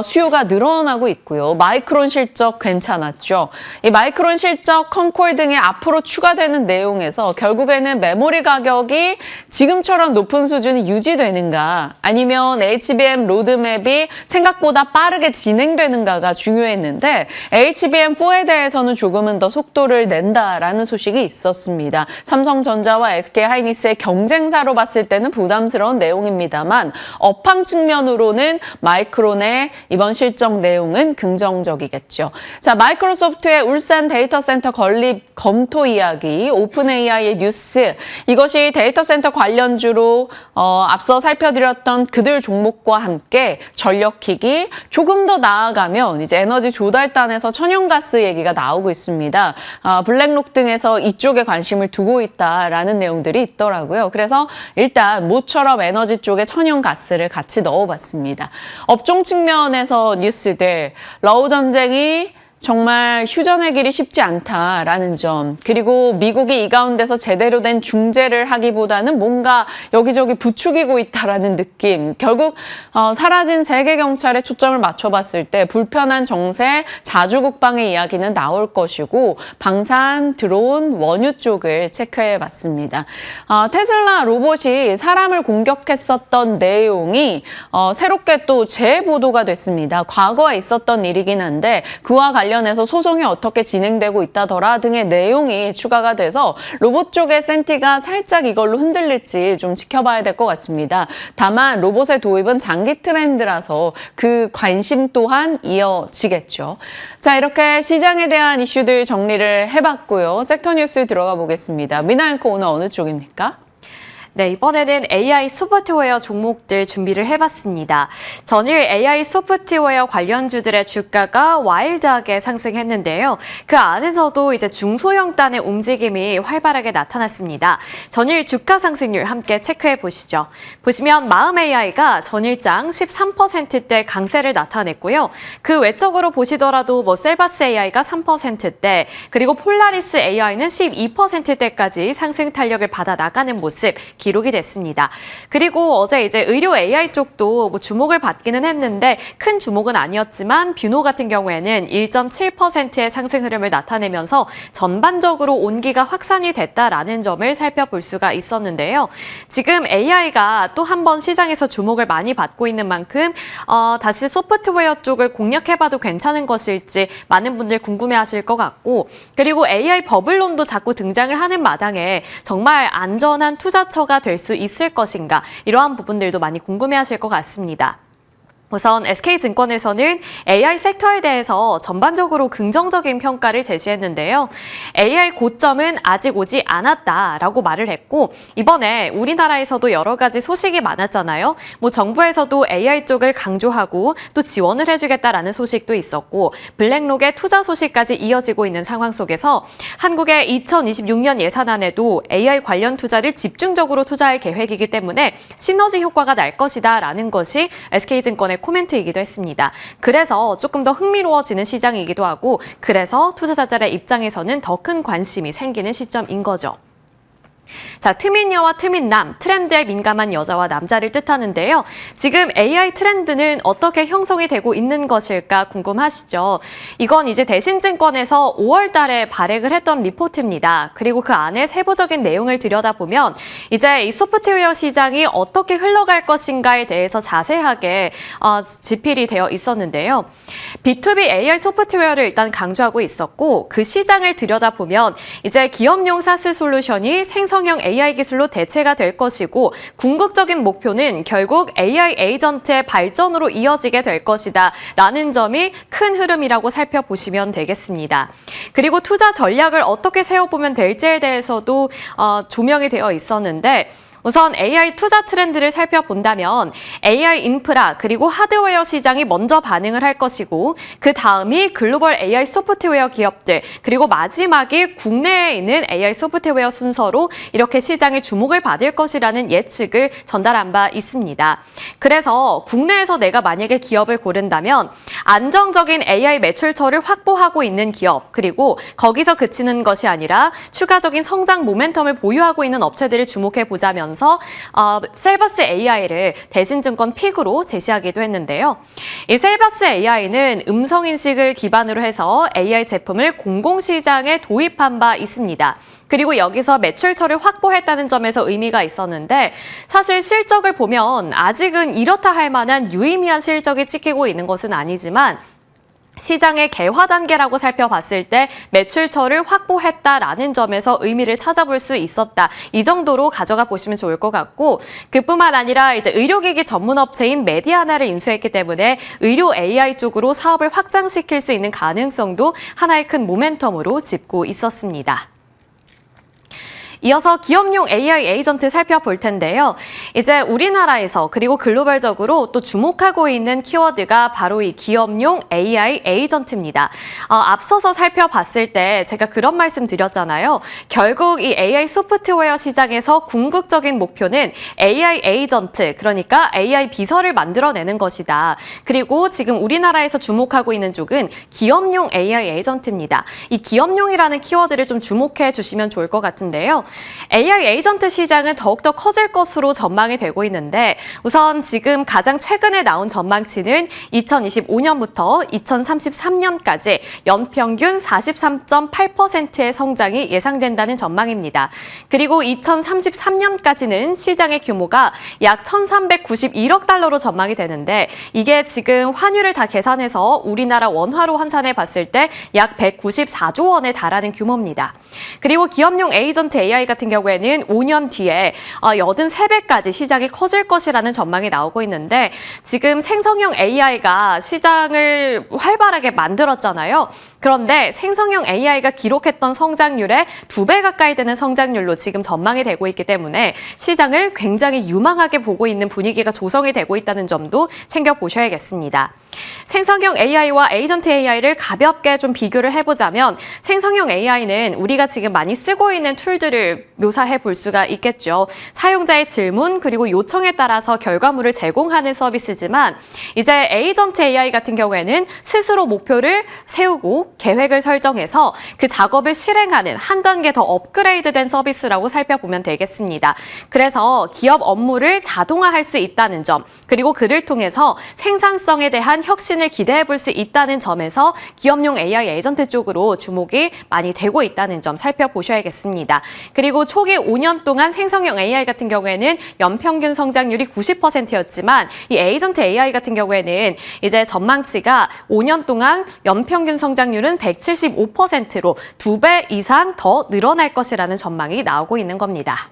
수요가 늘어나고 있고요. 마이크론 실적 괜찮았죠. 이 마이크론 실적, 컨콜 등의 앞으로 추가되는 내용에서 결국에는 메모리 가격이 지금처럼 높은 수준이 유지되는가 아니면 HBM 로드맵이 생각보다 빠르게 진행되는가가 중요했는데 HBM4에 대해서는 조금은 더 속도를 낸다라는 소식이 있었습니다. 삼성전자와 SK하이닉스의 경쟁사로 봤을 때는 부담스러운 내용입니다만 업황 측면으로는 마이크론의 이번 실적 내용은 긍정적이겠죠. 자, 마이크로소프트의 울산 데이터 센터 건립 검토 이야기, 오픈AI의 뉴스, 이것이 데이터 센터 관련주로 앞서 살펴드렸던 그들 종목과 함께 전력기기, 조금 더 나아가면 이제 에너지 조달단에서 천연가스 얘기가 나오고 있습니다. 블랙록 등에서 이쪽에 관심을 두고 있다라는 내용들이 있더라고요. 그래서 일단 모처럼 에너지 쪽에 천연가스를 같이 넣어봤습니다. 업종 측면에서 뉴스들, 러우 전쟁이 정말 휴전의 길이 쉽지 않다라는 점, 그리고 미국이 이 가운데서 제대로 된 중재를 하기보다는 뭔가 여기저기 부추기고 있다라는 느낌, 결국 사라진 세계 경찰에 초점을 맞춰봤을 때 불편한 정세, 자주국방의 이야기는 나올 것이고 방산, 드론, 원유 쪽을 체크해봤습니다. 테슬라 로봇이 사람을 공격했었던 내용이 새롭게 또 재보도가 됐습니다. 과거에 있었던 일이긴 한데 그와 관련해서 소송이 어떻게 진행되고 있다더라 등의 내용이 추가가 돼서 로봇 쪽의 센티가 살짝 이걸로 흔들릴지 좀 지켜봐야 될 것 같습니다. 다만 로봇의 도입은 장기 트렌드라서 그 관심 또한 이어지겠죠. 자, 이렇게 시장에 대한 이슈들 정리를 해봤고요. 섹터 뉴스 들어가 보겠습니다. 미나 앵커 오늘 어느 쪽입니까? 네, 이번에는 AI 소프트웨어 종목들 준비를 해봤습니다. 전일 AI 소프트웨어 관련주들의 주가가 와일드하게 상승했는데요. 그 안에서도 이제 중소형단의 움직임이 활발하게 나타났습니다. 전일 주가 상승률 함께 체크해 보시죠. 보시면 마음AI가 전일장 13%대 강세를 나타냈고요. 그 외적으로 보시더라도 뭐 셀바스 AI가 3%대, 그리고 폴라리스 AI는 12%대까지 상승 탄력을 받아 나가는 모습 기록이 됐습니다. 그리고 어제 이제 의료 AI 쪽도 뭐 주목을 받기는 했는데 큰 주목은 아니었지만 뷰노 같은 경우에는 1.7%의 상승 흐름을 나타내면서 전반적으로 온기가 확산이 됐다라는 점을 살펴볼 수가 있었는데요. 지금 AI가 또 한 번 시장에서 주목을 많이 받고 있는 만큼 다시 소프트웨어 쪽을 공략해봐도 괜찮은 것일지 많은 분들 궁금해하실 것 같고, 그리고 AI 버블론도 자꾸 등장을 하는 마당에 정말 안전한 투자처가 될 수 있을 것인가, 이러한 부분들도 많이 궁금해하실 것 같습니다. 우선 SK증권에서는 AI 섹터에 대해서 전반적으로 긍정적인 평가를 제시했는데요. AI 고점은 아직 오지 않았다라고 말을 했고, 이번에 우리나라에서도 여러 가지 소식이 많았잖아요. 뭐 정부에서도 AI 쪽을 강조하고 또 지원을 해주겠다라는 소식도 있었고, 블랙록의 투자 소식까지 이어지고 있는 상황 속에서 한국의 2026년 예산안에도 AI 관련 투자를 집중적으로 투자할 계획이기 때문에 시너지 효과가 날 것이다라는 것이 SK증권의 코멘트이기도 했습니다. 그래서 조금 더 흥미로워지는 시장이기도 하고, 그래서 투자자들의 입장에서는 더 큰 관심이 생기는 시점인 거죠. 자, 트민여와 트민남, 트렌드에 민감한 여자와 남자를 뜻하는데요. 지금 AI 트렌드는 어떻게 형성이 되고 있는 것일까 궁금하시죠? 이건 이제 대신증권에서 5월 달에 발행을 했던 리포트입니다. 그리고 그 안에 세부적인 내용을 들여다보면 이제 이 소프트웨어 시장이 어떻게 흘러갈 것인가에 대해서 자세하게 지필이 되어 있었는데요. B2B AI 소프트웨어를 일단 강조하고 있었고, 그 시장을 들여다보면 이제 기업용 사스 솔루션이 생성형 AI 기술로 대체가 될 것이고, 궁극적인 목표는 결국 AI 에이전트의 발전으로 이어지게 될 것이다 라는 점이 큰 흐름이라고 살펴보시면 되겠습니다. 그리고 투자 전략을 어떻게 세워보면 될지에 대해서도 조명이 되어 있었는데, 우선 AI 투자 트렌드를 살펴본다면 AI 인프라 그리고 하드웨어 시장이 먼저 반응을 할 것이고, 그 다음이 글로벌 AI 소프트웨어 기업들, 그리고 마지막이 국내에 있는 AI 소프트웨어 순서로 이렇게 시장의 주목을 받을 것이라는 예측을 전달한 바 있습니다. 그래서 국내에서 내가 만약에 기업을 고른다면 안정적인 AI 매출처를 확보하고 있는 기업, 그리고 거기서 그치는 것이 아니라 추가적인 성장 모멘텀을 보유하고 있는 업체들을 주목해 보자면 내면서 셀버스 AI를 대신증권 픽으로 제시하기도 했는데요. 이 셀버스 AI는 음성인식을 기반으로 해서 AI 제품을 공공시장에 도입한 바 있습니다. 그리고 여기서 매출처를 확보했다는 점에서 의미가 있었는데 사실 실적을 보면 아직은 이렇다 할 만한 유의미한 실적이 찍히고 있는 것은 아니지만 시장의 개화 단계라고 살펴봤을 때 매출처를 확보했다라는 점에서 의미를 찾아볼 수 있었다. 이 정도로 가져가 보시면 좋을 것 같고 그뿐만 아니라 이제 의료기기 전문 업체인 메디아나를 인수했기 때문에 의료 AI 쪽으로 사업을 확장시킬 수 있는 가능성도 하나의 큰 모멘텀으로 짚고 있었습니다. 이어서 기업용 AI 에이전트 살펴볼 텐데요. 이제 우리나라에서 그리고 글로벌적으로 또 주목하고 있는 키워드가 바로 이 기업용 AI 에이전트입니다. 앞서서 살펴봤을 때 제가 그런 말씀 드렸잖아요. 결국 이 AI 소프트웨어 시장에서 궁극적인 목표는 AI 에이전트, 그러니까 AI 비서를 만들어내는 것이다. 그리고 지금 우리나라에서 주목하고 있는 쪽은 기업용 AI 에이전트입니다. 이 기업용이라는 키워드를 좀 주목해 주시면 좋을 것 같은데요. AI 에이전트 시장은 더욱더 커질 것으로 전망이 되고 있는데 우선 지금 가장 최근에 나온 전망치는 2025년부터 2033년까지 연평균 43.8%의 성장이 예상된다는 전망입니다. 그리고 2033년까지는 시장의 규모가 약 1,391억 달러로 전망이 되는데 이게 지금 환율을 다 계산해서 우리나라 원화로 환산해 봤을 때 약 194조 원에 달하는 규모입니다. 그리고 기업용 에이전트 AI 같은 경우에는 5년 뒤에 83배까지 시장이 커질 것이라는 전망이 나오고 있는데 지금 생성형 AI가 시장을 활발하게 만들었잖아요. 그런데 생성형 AI가 기록했던 성장률의 2배 가까이 되는 성장률로 지금 전망이 되고 있기 때문에 시장을 굉장히 유망하게 보고 있는 분위기가 조성이 되고 있다는 점도 챙겨보셔야겠습니다. 생성형 AI와 에이전트 AI를 가볍게 좀 비교를 해보자면 생성형 AI는 우리가 지금 많이 쓰고 있는 툴들을 묘사해 볼 수가 있겠죠. 사용자의 질문 그리고 요청에 따라서 결과물을 제공하는 서비스지만 이제 에이전트 AI 같은 경우에는 스스로 목표를 세우고 계획을 설정해서 그 작업을 실행하는 한 단계 더 업그레이드된 서비스라고 살펴보면 되겠습니다. 그래서 기업 업무를 자동화할 수 있다는 점 그리고 그를 통해서 생산성에 대한 혁신을 기대해 볼 수 있다는 점에서 기업용 AI 에이전트 쪽으로 주목이 많이 되고 있다는 점 살펴보셔야겠습니다. 그리고 초기 5년 동안 생성형 AI 같은 경우에는 연평균 성장률이 90%였지만 이 에이전트 AI 같은 경우에는 이제 전망치가 5년 동안 연평균 성장률은 175%로 2배 이상 더 늘어날 것이라는 전망이 나오고 있는 겁니다.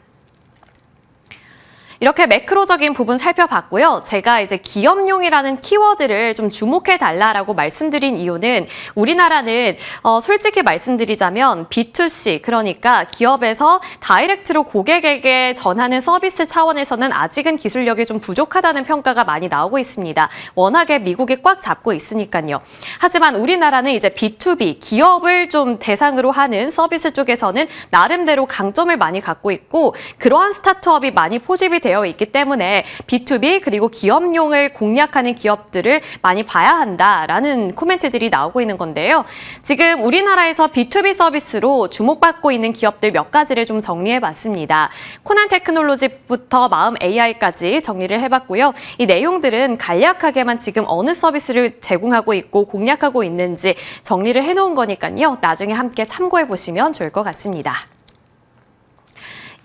이렇게 매크로적인 부분 살펴봤고요. 제가 이제 기업용이라는 키워드를 좀 주목해 달라라고 말씀드린 이유는 우리나라는 솔직히 말씀드리자면 B2C 그러니까 기업에서 다이렉트로 고객에게 전하는 서비스 차원에서는 아직은 기술력이 좀 부족하다는 평가가 많이 나오고 있습니다. 워낙에 미국이 꽉 잡고 있으니까요. 하지만 우리나라는 이제 B2B 기업을 좀 대상으로 하는 서비스 쪽에서는 나름대로 강점을 많이 갖고 있고 그러한 스타트업이 많이 포집이 되어 있기 때문에 B2B 그리고 기업용을 공략하는 기업들을 많이 봐야 한다라는 코멘트들이 나오고 있는 건데요. 지금 우리나라에서 B2B 서비스로 주목받고 있는 기업들 몇 가지를 좀 정리해봤습니다. 코난 테크놀로지부터 마음 AI까지 정리를 해봤고요. 이 내용들은 간략하게만 지금 어느 서비스를 제공하고 있고 공략하고 있는지 정리를 해놓은 거니까요. 나중에 함께 참고해보시면 좋을 것 같습니다.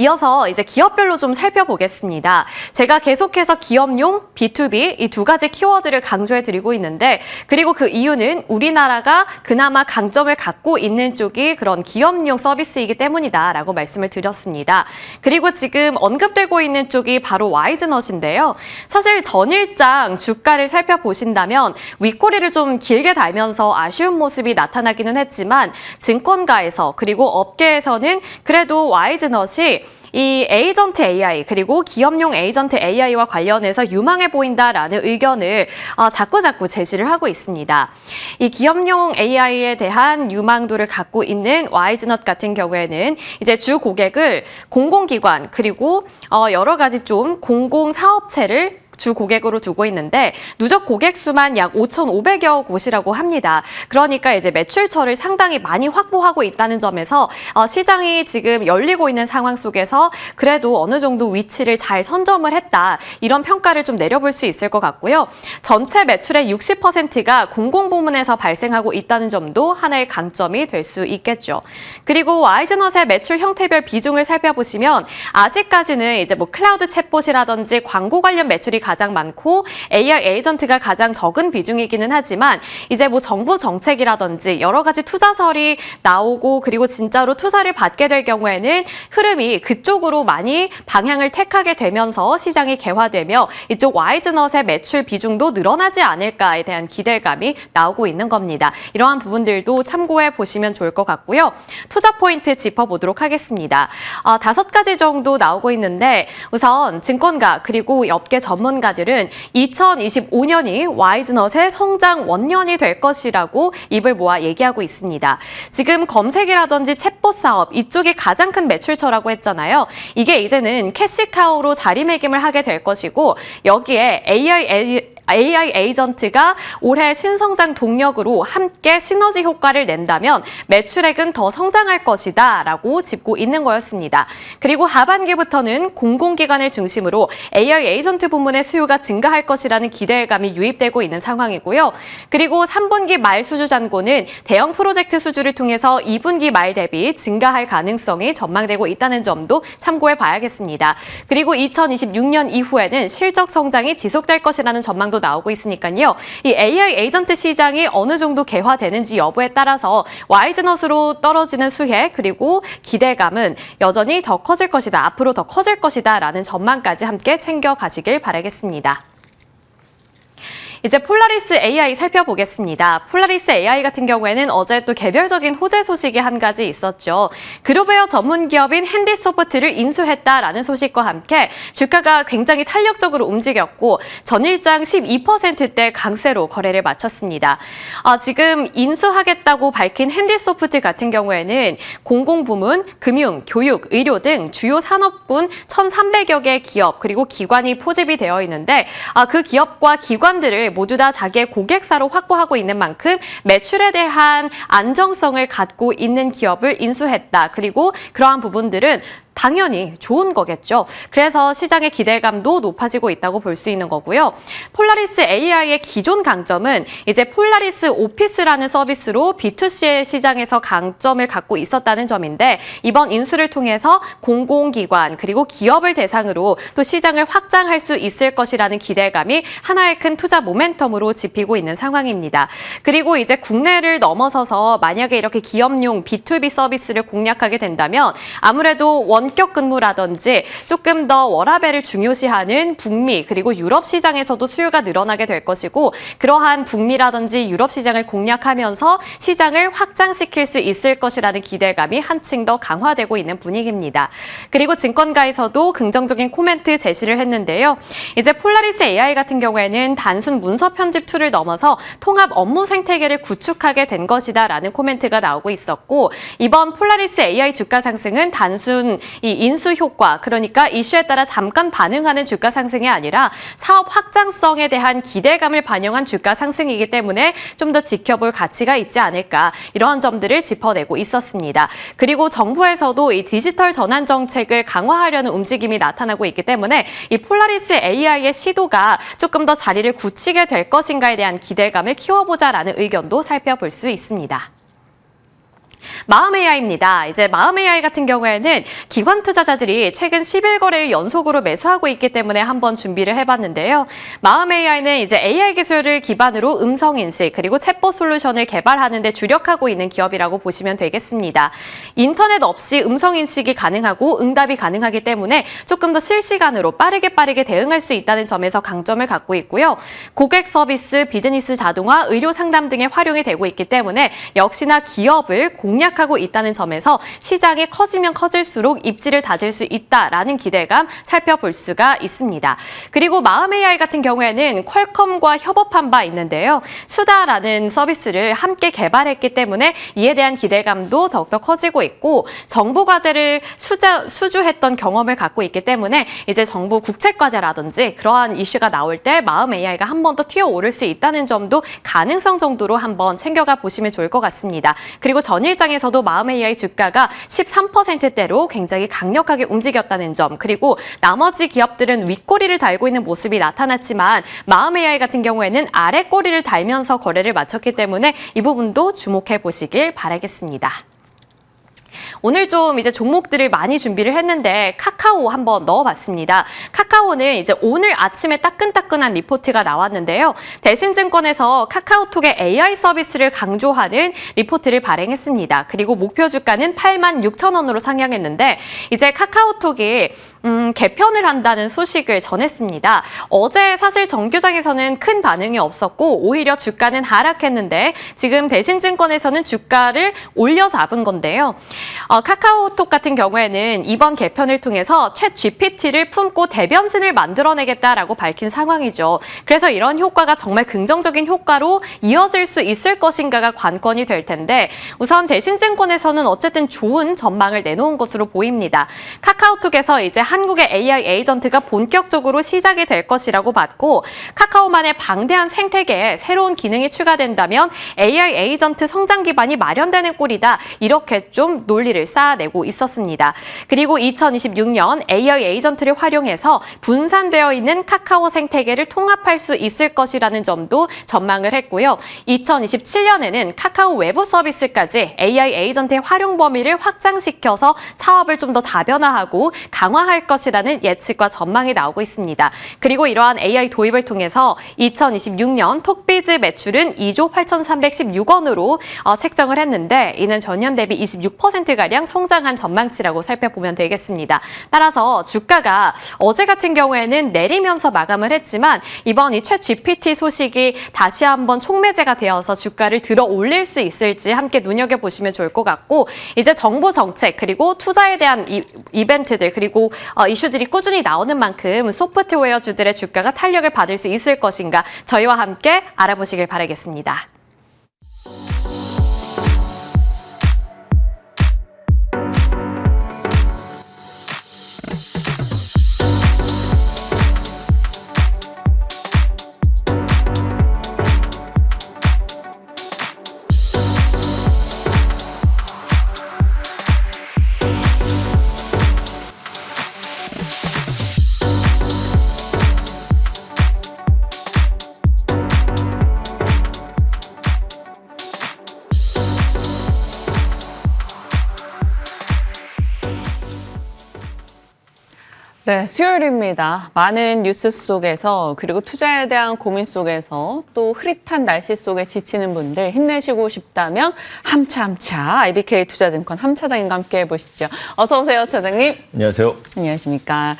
이어서 이제 기업별로 좀 살펴보겠습니다. 제가 계속해서 기업용, B2B 이 두 가지 키워드를 강조해드리고 있는데 그리고 그 이유는 우리나라가 그나마 강점을 갖고 있는 쪽이 그런 기업용 서비스이기 때문이다라고 말씀을 드렸습니다. 그리고 지금 언급되고 있는 쪽이 바로 와이즈넛인데요. 사실 전일장 주가를 살펴보신다면 윗꼬리를 좀 길게 달면서 아쉬운 모습이 나타나기는 했지만 증권가에서 그리고 업계에서는 그래도 와이즈넛이 이 에이전트 AI 그리고 기업용 에이전트 AI와 관련해서 유망해 보인다라는 의견을 자꾸자꾸 제시를 하고 있습니다. 이 기업용 AI에 대한 유망도를 갖고 있는 와이즈넛 같은 경우에는 이제 주 고객을 공공기관 그리고 여러 가지 좀 공공사업체를 주 고객으로 두고 있는데 누적 고객 수만 약 5,500여 곳이라고 합니다. 그러니까 이제 매출처를 상당히 많이 확보하고 있다는 점에서 시장이 지금 열리고 있는 상황 속에서 그래도 어느 정도 위치를 잘 선점을 했다. 이런 평가를 좀 내려볼 수 있을 것 같고요. 전체 매출의 60%가 공공부문에서 발생하고 있다는 점도 하나의 강점이 될 수 있겠죠. 그리고 와이즈넛의 매출 형태별 비중을 살펴보시면 아직까지는 이제 뭐 클라우드 챗봇이라든지 광고 관련 매출이 가장 많고 AI 에이전트가 가장 적은 비중이기는 하지만 이제 뭐 정부 정책이라든지 여러 가지 투자설이 나오고 그리고 진짜로 투자를 받게 될 경우에는 흐름이 그쪽으로 많이 방향을 택하게 되면서 시장이 개화되며 이쪽 와이즈넛의 매출 비중도 늘어나지 않을까에 대한 기대감이 나오고 있는 겁니다. 이러한 부분들도 참고해 보시면 좋을 것 같고요. 투자 포인트 짚어보도록 하겠습니다. 5가지 정도 나오고 있는데 우선 증권가 그리고 업계 전문가들은 2025년이 와이즈넛의 성장 원년이 될 것이라고 입을 모아 얘기하고 있습니다. 지금 검색이라든지 챗봇 사업 이쪽이 가장 큰 매출처라고 했잖아요. 이게 이제는 캐시카우로 자리매김을 하게 될 것이고 여기에 AI 에이전트가 올해 신성장 동력으로 함께 시너지 효과를 낸다면 매출액은 더 성장할 것이다 라고 짚고 있는 거였습니다. 그리고 하반기부터는 공공기관을 중심으로 AI 에이전트 부문의 수요가 증가할 것이라는 기대감이 유입되고 있는 상황이고요. 그리고 3분기 말 수주 잔고는 대형 프로젝트 수주를 통해서 2분기 말 대비 증가할 가능성이 전망되고 있다는 점도 참고해 봐야겠습니다. 그리고 2026년 이후에는 실적 성장이 지속될 것이라는 전망도 나오고 있으니까요. 이 AI 에이전트 시장이 어느 정도 개화되는지 여부에 따라서 와이즈넛으로 떨어지는 수혜 그리고 기대감은 여전히 더 커질 것이다. 앞으로 더 커질 것이다 라는 전망까지 함께 챙겨가시길 바라겠습니다. 이제 폴라리스 AI 살펴보겠습니다. 폴라리스 AI 같은 경우에는 어제 또 개별적인 호재 소식이 한 가지 있었죠. 그룹웨어 전문 기업인 핸디소프트를 인수했다라는 소식과 함께 주가가 굉장히 탄력적으로 움직였고 전일장 12%대 강세로 거래를 마쳤습니다. 지금 인수하겠다고 밝힌 핸디소프트 같은 경우에는 공공부문, 금융, 교육, 의료 등 주요 산업군 1,300여 개 기업 그리고 기관이 포집이 되어 있는데 그 기업과 기관들을 모두 다 자기의 고객사로 확보하고 있는 만큼 매출에 대한 안정성을 갖고 있는 기업을 인수했다. 그리고 그러한 부분들은 당연히 좋은 거겠죠. 그래서 시장의 기대감도 높아지고 있다고 볼 수 있는 거고요. 폴라리스 AI의 기존 강점은 이제 폴라리스 오피스라는 서비스로 B2C 시장에서 강점을 갖고 있었다는 점인데 이번 인수를 통해서 공공기관 그리고 기업을 대상으로 또 시장을 확장할 수 있을 것이라는 기대감이 하나의 큰 투자 모멘텀으로 짚히고 있는 상황입니다. 그리고 이제 국내를 넘어서서 만약에 이렇게 기업용 B2B 서비스를 공략하게 된다면 아무래도 원격 근무라든지 조금 더 워라밸을 중요시하는 북미 그리고 유럽 시장에서도 수요가 늘어나게 될 것이고 그러한 북미라든지 유럽 시장을 공략하면서 시장을 확장시킬 수 있을 것이라는 기대감이 한층 더 강화되고 있는 분위기입니다. 그리고 증권가에서도 긍정적인 코멘트 제시를 했는데요. 이제 폴라리스 AI 같은 경우에는 단순 문서 편집 툴을 넘어서 통합 업무 생태계를 구축하게 된 것이다라는 코멘트가 나오고 있었고 이번 폴라리스 AI 주가 상승은 단순 이 인수 효과, 그러니까 이슈에 따라 잠깐 반응하는 주가 상승이 아니라 사업 확장성에 대한 기대감을 반영한 주가 상승이기 때문에 좀 더 지켜볼 가치가 있지 않을까 이러한 점들을 짚어내고 있었습니다. 그리고 정부에서도 이 디지털 전환 정책을 강화하려는 움직임이 나타나고 있기 때문에 이 폴라리스 AI의 시도가 조금 더 자리를 굳히게 될 것인가에 대한 기대감을 키워보자라는 의견도 살펴볼 수 있습니다. 마음 AI입니다. 이제 마음 AI 같은 경우에는 기관 투자자들이 최근 11거래일 연속으로 매수하고 있기 때문에 한번 준비를 해봤는데요. 마음 AI는 이제 AI 기술을 기반으로 음성 인식 그리고 챗봇 솔루션을 개발하는 데 주력하고 있는 기업이라고 보시면 되겠습니다. 인터넷 없이 음성 인식이 가능하고 응답이 가능하기 때문에 조금 더 실시간으로 빠르게 대응할 수 있다는 점에서 강점을 갖고 있고요. 고객 서비스, 비즈니스 자동화, 의료 상담 등에 활용이 되고 있기 때문에 역시나 기업을 공략하고 있다는 점에서 시장이 커지면 커질수록 입지를 다질 수 있다라는 기대감 살펴볼 수가 있습니다. 그리고 마음 AI 같은 경우에는 퀄컴과 협업한 바 있는데요. 수다라는 서비스를 함께 개발했기 때문에 이에 대한 기대감도 더욱더 커지고 있고 정부 과제를 수주했던 경험을 갖고 있기 때문에 이제 정부 국책 과제라든지 그러한 이슈가 나올 때 마음 AI가 한 번 더 튀어오를 수 있다는 점도 가능성 정도로 한번 챙겨가 보시면 좋을 것 같습니다. 그리고 전일장에서도 마음 AI 주가가 13%대로 굉장히 강력하게 움직였다는 점, 그리고 나머지 기업들은 윗꼬리를 달고 있는 모습이 나타났지만 마음 AI 같은 경우에는 아랫꼬리를 달면서 거래를 마쳤기 때문에 이 부분도 주목해 보시길 바라겠습니다. 오늘 좀 이제 종목들을 많이 준비를 했는데 카카오 한번 넣어봤습니다. 카카오는 이제 오늘 아침에 따끈따끈한 리포트가 나왔는데요. 대신증권에서 카카오톡의 AI 서비스를 강조하는 리포트를 발행했습니다. 그리고 목표 주가는 86,000원으로 상향했는데 이제 카카오톡이 개편을 한다는 소식을 전했습니다. 어제 사실 정규장에서는 큰 반응이 없었고 오히려 주가는 하락했는데 지금 대신증권에서는 주가를 올려잡은 건데요. 카카오톡 같은 경우에는 이번 개편을 통해서 챗 GPT를 품고 대변신을 만들어내겠다라고 밝힌 상황이죠. 그래서 이런 효과가 정말 긍정적인 효과로 이어질 수 있을 것인가가 관건이 될 텐데 우선 대신증권에서는 어쨌든 좋은 전망을 내놓은 것으로 보입니다. 카카오톡에서 이제 한국의 AI 에이전트가 본격적으로 시작이 될 것이라고 봤고 카카오만의 방대한 생태계에 새로운 기능이 추가된다면 AI 에이전트 성장 기반이 마련되는 꼴이다. 이렇게 좀 논리를 쌓아내고 있었습니다. 그리고 2026년 AI 에이전트를 활용해서 분산되어 있는 카카오 생태계를 통합할 수 있을 것이라는 점도 전망을 했고요. 2027년에는 카카오 외부 서비스까지 AI 에이전트의 활용 범위를 확장시켜서 사업을 좀 더 다변화하고 강화할 것이라는 예측과 전망이 나오고 있습니다. 그리고 이러한 AI 도입을 통해서 2026년 톡비즈 매출은 2조 8,316원으로 책정을 했는데 이는 전년 대비 26%가량 성장한 전망치라고 살펴보면 되겠습니다. 따라서 주가가 어제 같은 경우에는 내리면서 마감을 했지만 이번 이 챗 GPT 소식이 다시 한번 촉매제가 되어서 주가를 들어 올릴 수 있을지 함께 눈여겨보시면 좋을 것 같고 이제 정부 정책 그리고 투자에 대한 이벤트들 그리고 이슈들이 꾸준히 나오는 만큼 소프트웨어주들의 주가가 탄력을 받을 수 있을 것인가 저희와 함께 알아보시길 바라겠습니다. 네, 수요일입니다. 많은 뉴스 속에서 그리고 투자에 대한 고민 속에서 또 흐릿한 날씨 속에 지치는 분들 힘내시고 싶다면 함차 IBK 투자증권 함 차장님과 함께 해보시죠. 어서 오세요, 차장님. 안녕하세요. 안녕하십니까.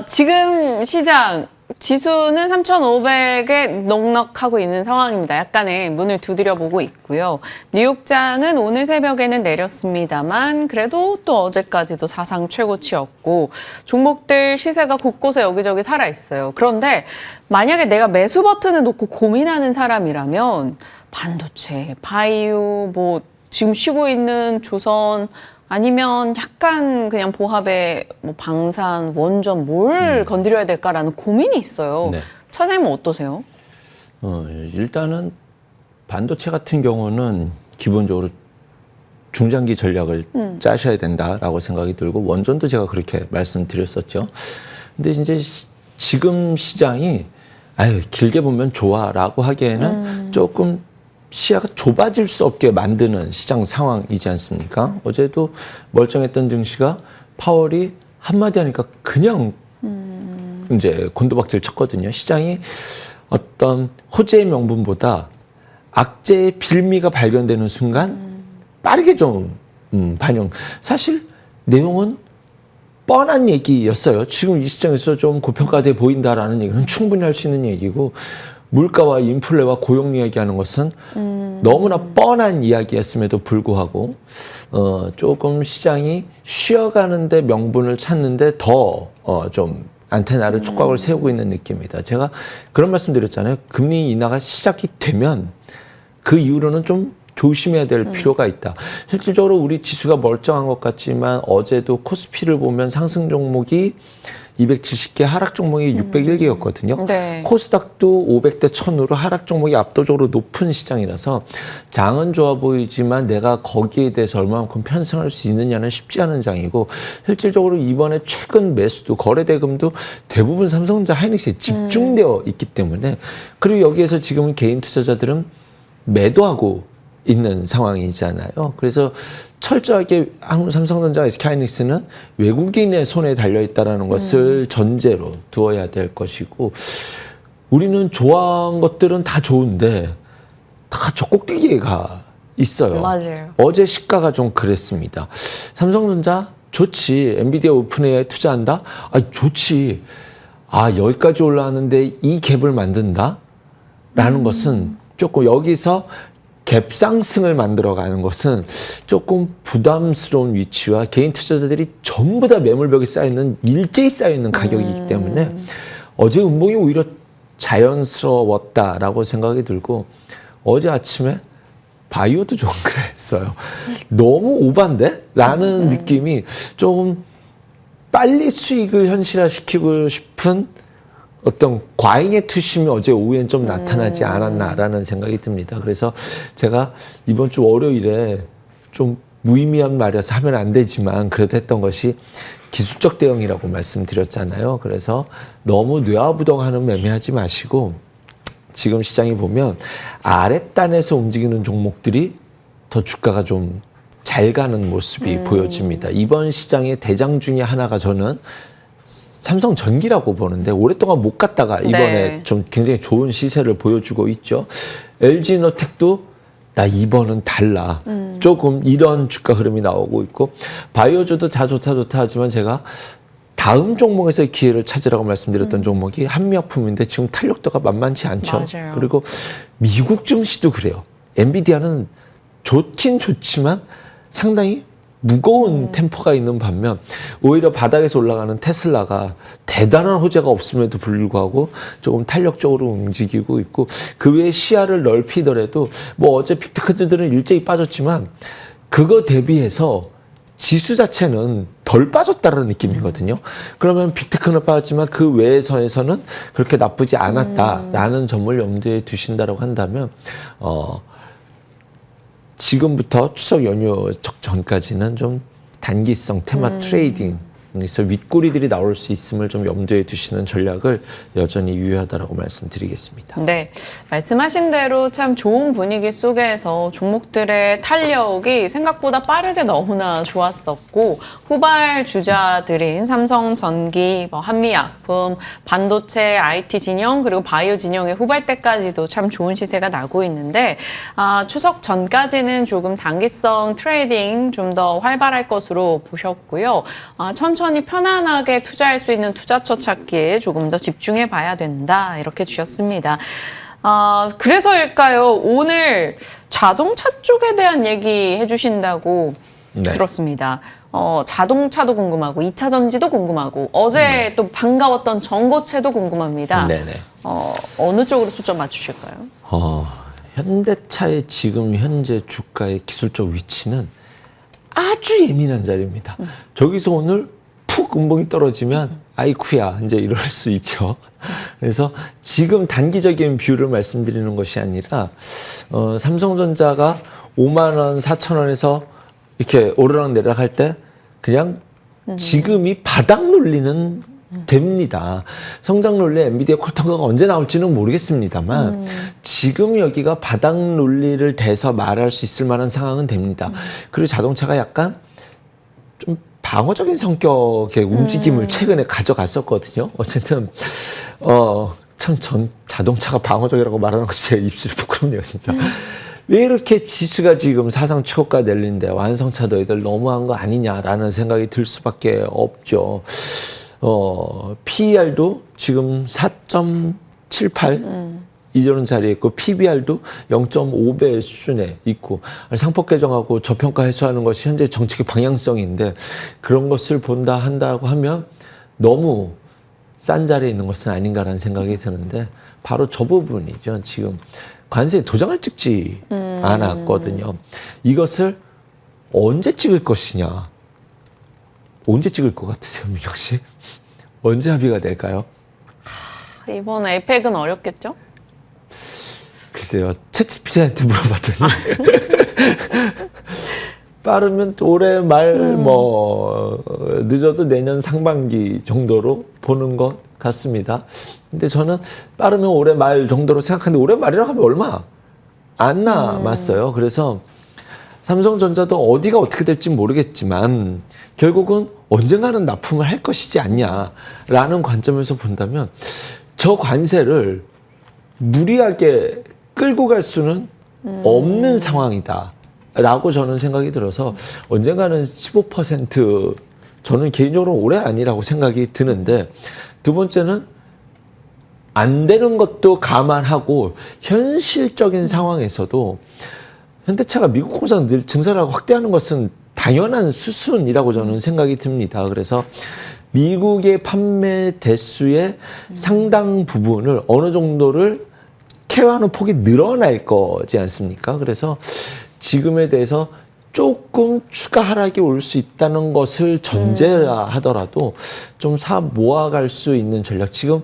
지금 시장 지수는 3,500에 넉넉하고 있는 상황입니다. 약간의 문을 두드려보고 있고요. 뉴욕장은 오늘 새벽에는 내렸습니다만 그래도 또 어제까지도 사상 최고치였고 종목들 시세가 곳곳에 여기저기 살아있어요. 그런데 만약에 내가 매수 버튼을 놓고 고민하는 사람이라면 반도체, 바이오, 뭐 지금 쉬고 있는 조선 아니면 약간 그냥 보합에 뭐 방산, 원전 뭘 건드려야 될까라는 고민이 있어요. 네. 차장님은 어떠세요? 일단은 반도체 같은 경우는 기본적으로 중장기 전략을 짜셔야 된다라고 생각이 들고 원전도 제가 그렇게 말씀드렸었죠. 근데 이제 지금 시장이 길게 보면 좋아라고 하기에는 조금 시야가 좁아질 수 없게 만드는 시장 상황이지 않습니까? 어제도 멀쩡했던 증시가 파월이 한마디 하니까 그냥 이제 곤두박질 쳤거든요. 시장이 어떤 호재의 명분보다 악재의 빌미가 발견되는 순간 빠르게 좀 반영. 사실 내용은 뻔한 얘기였어요. 지금 이 시장에서 좀 고평가돼 보인다라는 얘기는 충분히 할 수 있는 얘기고 물가와 인플레와 고용 얘기하는 것은 너무나 뻔한 이야기였음에도 불구하고 조금 시장이 쉬어가는데 명분을 찾는데 더 좀 안테나를 촉각을 세우고 있는 느낌입니다. 제가 그런 말씀드렸잖아요. 금리 인하가 시작이 되면 그 이후로는 좀 조심해야 될 필요가 있다. 실질적으로 우리 지수가 멀쩡한 것 같지만 어제도 코스피를 보면 상승 종목이 270개, 하락 종목이 601개였거든요. 네. 코스닥도 500대 1000으로 하락 종목이 압도적으로 높은 시장이라서 장은 좋아 보이지만 내가 거기에 대해서 얼마만큼 편승할 수 있느냐는 쉽지 않은 장이고 실질적으로 이번에 최근 매수도 거래대금도 대부분 삼성전자 하이닉스에 집중되어 있기 때문에 그리고 여기에서 지금 개인 투자자들은 매도하고 있는 상황이잖아요. 그래서 철저하게 삼성전자, SK하이닉스는 외국인의 손에 달려있다는 것을 전제로 두어야 될 것이고 우리는 좋아한 것들은 다 좋은데 다 저 꼭대기에 가 있어요. 맞아요. 어제 시가가 좀 그랬습니다. 삼성전자 좋지. 엔비디아 오픈AI 투자한다? 아, 좋지. 아, 여기까지 올라왔는데 이 갭을 만든다? 라는 것은 조금 여기서 갭 상승을 만들어가는 것은 조금 부담스러운 위치와 개인 투자자들이 전부 다 매물벽이 쌓여있는 일제히 쌓여있는 가격이기 때문에 어제 음봉이 오히려 자연스러웠다라고 생각이 들고 어제 아침에 바이오도 좀 그랬어요. 너무 오반데? 라는 느낌이 조금 빨리 수익을 현실화시키고 싶은 어떤 과잉의 투심이 어제 오후엔 좀 나타나지 않았나라는 생각이 듭니다. 그래서 제가 이번 주 월요일에 좀 무의미한 말이어서 하면 안 되지만 그래도 했던 것이 기술적 대응이라고 말씀드렸잖아요. 그래서 너무 뇌화부동하는 매매하지 마시고 지금 시장이 보면 아랫단에서 움직이는 종목들이 더 주가가 좀 잘 가는 모습이 보여집니다. 이번 시장의 대장 중에 하나가 저는 삼성전기라고 보는데 오랫동안 못 갔다가 이번에 네. 좀 굉장히 좋은 시세를 보여주고 있죠. LG노텍도 나 이번은 달라. 조금 이런 주가 흐름이 나오고 있고 바이오주도 다 좋다 하지만 제가 다음 종목에서의 기회를 찾으라고 말씀드렸던 종목이 한미약품인데 지금 탄력도가 만만치 않죠. 맞아요. 그리고 미국 증시도 그래요. 엔비디아는 좋긴 좋지만 상당히 무거운 템포가 있는 반면 오히려 바닥에서 올라가는 테슬라가 대단한 호재가 없음에도 불구하고 조금 탄력적으로 움직이고 있고 그 외에 시야를 넓히더라도 뭐 어제 빅테크들은 일제히 빠졌지만 그거 대비해서 지수 자체는 덜 빠졌다는 느낌이거든요. 그러면 빅테크는 빠졌지만 그 외의 선에서는 그렇게 나쁘지 않았다라는 점을 염두에 두신다고 한다면 지금부터 추석 연휴 전까지는 좀 단기성 테마 트레이딩에서 윗꼬리들이 나올 수 있음을 좀 염두에 두시는 전략을 여전히 유효하다라고 말씀드리겠습니다. 네, 말씀하신 대로 참 좋은 분위기 속에서 종목들의 탄력이 생각보다 빠르게 너무나 좋았었고 후발 주자들인 삼성전기, 한미약품, 반도체, IT 진영 그리고 바이오 진영의 후발 때까지도 참 좋은 시세가 나고 있는데 추석 전까지는 조금 단기성 트레이딩 좀 더 활발할 것으로 보셨고요. 천천히 편안하게 투자할 수 있는 투자처 찾기에 조금 더 집중해 봐야 된다 이렇게 주셨습니다. 그래서일까요? 오늘 자동차 쪽에 대한 얘기 해주신다고 네. 들었습니다. 자동차도 궁금하고 2차 전지도 궁금하고 어제 또 반가웠던 전고체도 궁금합니다. 네네. 어느 쪽으로 초점 맞추실까요? 현대차의 지금 현재 주가의 기술적 위치는 아주 예민한 자리입니다. 저기서 오늘 푹 음봉이 떨어지면 아이쿠야 이제 이럴 수 있죠. 그래서 지금 단기적인 뷰를 말씀드리는 것이 아니라 삼성전자가 5만 원, 4천 원에서 이렇게 오르락 내리락 할 때 그냥 지금이 바닥 논리는 됩니다. 성장 논리 엔비디아 퀄텀가가 언제 나올지는 모르겠습니다만 지금 여기가 바닥 논리를 대서 말할 수 있을 만한 상황은 됩니다. 그리고 자동차가 약간 좀 방어적인 성격의 움직임을 최근에 가져갔었거든요. 어쨌든 참 자동차가 방어적이라고 말하는 것이 제 입술이 부끄럽네요, 진짜. 왜 이렇게 지수가 지금 사상 최고가 내리는데 완성차도 애들 너무한 거 아니냐라는 생각이 들 수밖에 없죠. PER도 지금 4.78 이런 자리에 있고 PBR도 0.5배 수준에 있고 상법 개정하고 저평가 해소하는 것이 현재 정책의 방향성인데 그런 것을 본다 한다고 하면 너무 싼 자리에 있는 것은 아닌가라는 생각이 드는데 바로 저 부분이죠. 지금 관세에 도장을 찍지 않았거든요. 이것을 언제 찍을 것이냐. 언제 찍을 것 같으세요, 민정 씨? 언제 합의가 될까요? 이번 에이펙은 어렵겠죠? 글쎄요, 챗GPT한테 물어봤더니 빠르면 올해 말 늦어도 내년 상반기 정도로 보는 것 같습니다. 근데 저는 빠르면 올해 말 정도로 생각하는데 올해 말이라고 하면 얼마 안 남았어요. 그래서 삼성전자도 어디가 어떻게 될지 모르겠지만 결국은 언젠가는 납품을 할 것이지 않냐라는 관점에서 본다면 저 관세를 무리하게 끌고 갈 수는 없는 상황이다라고 저는 생각이 들어서 언젠가는 15% 저는 개인적으로 올해 아니라고 생각이 드는데 두 번째는 안 되는 것도 감안하고 현실적인 상황에서도 현대차가 미국 공장 늘 증설하고 확대하는 것은 당연한 수순이라고 저는 생각이 듭니다. 그래서 미국의 판매 대수의 상당 부분을 어느 정도를 케어하는 폭이 늘어날 거지 않습니까? 그래서 지금에 대해서 조금 추가 하락이 올 수 있다는 것을 전제라 하더라도 좀 사 모아갈 수 있는 전략. 지금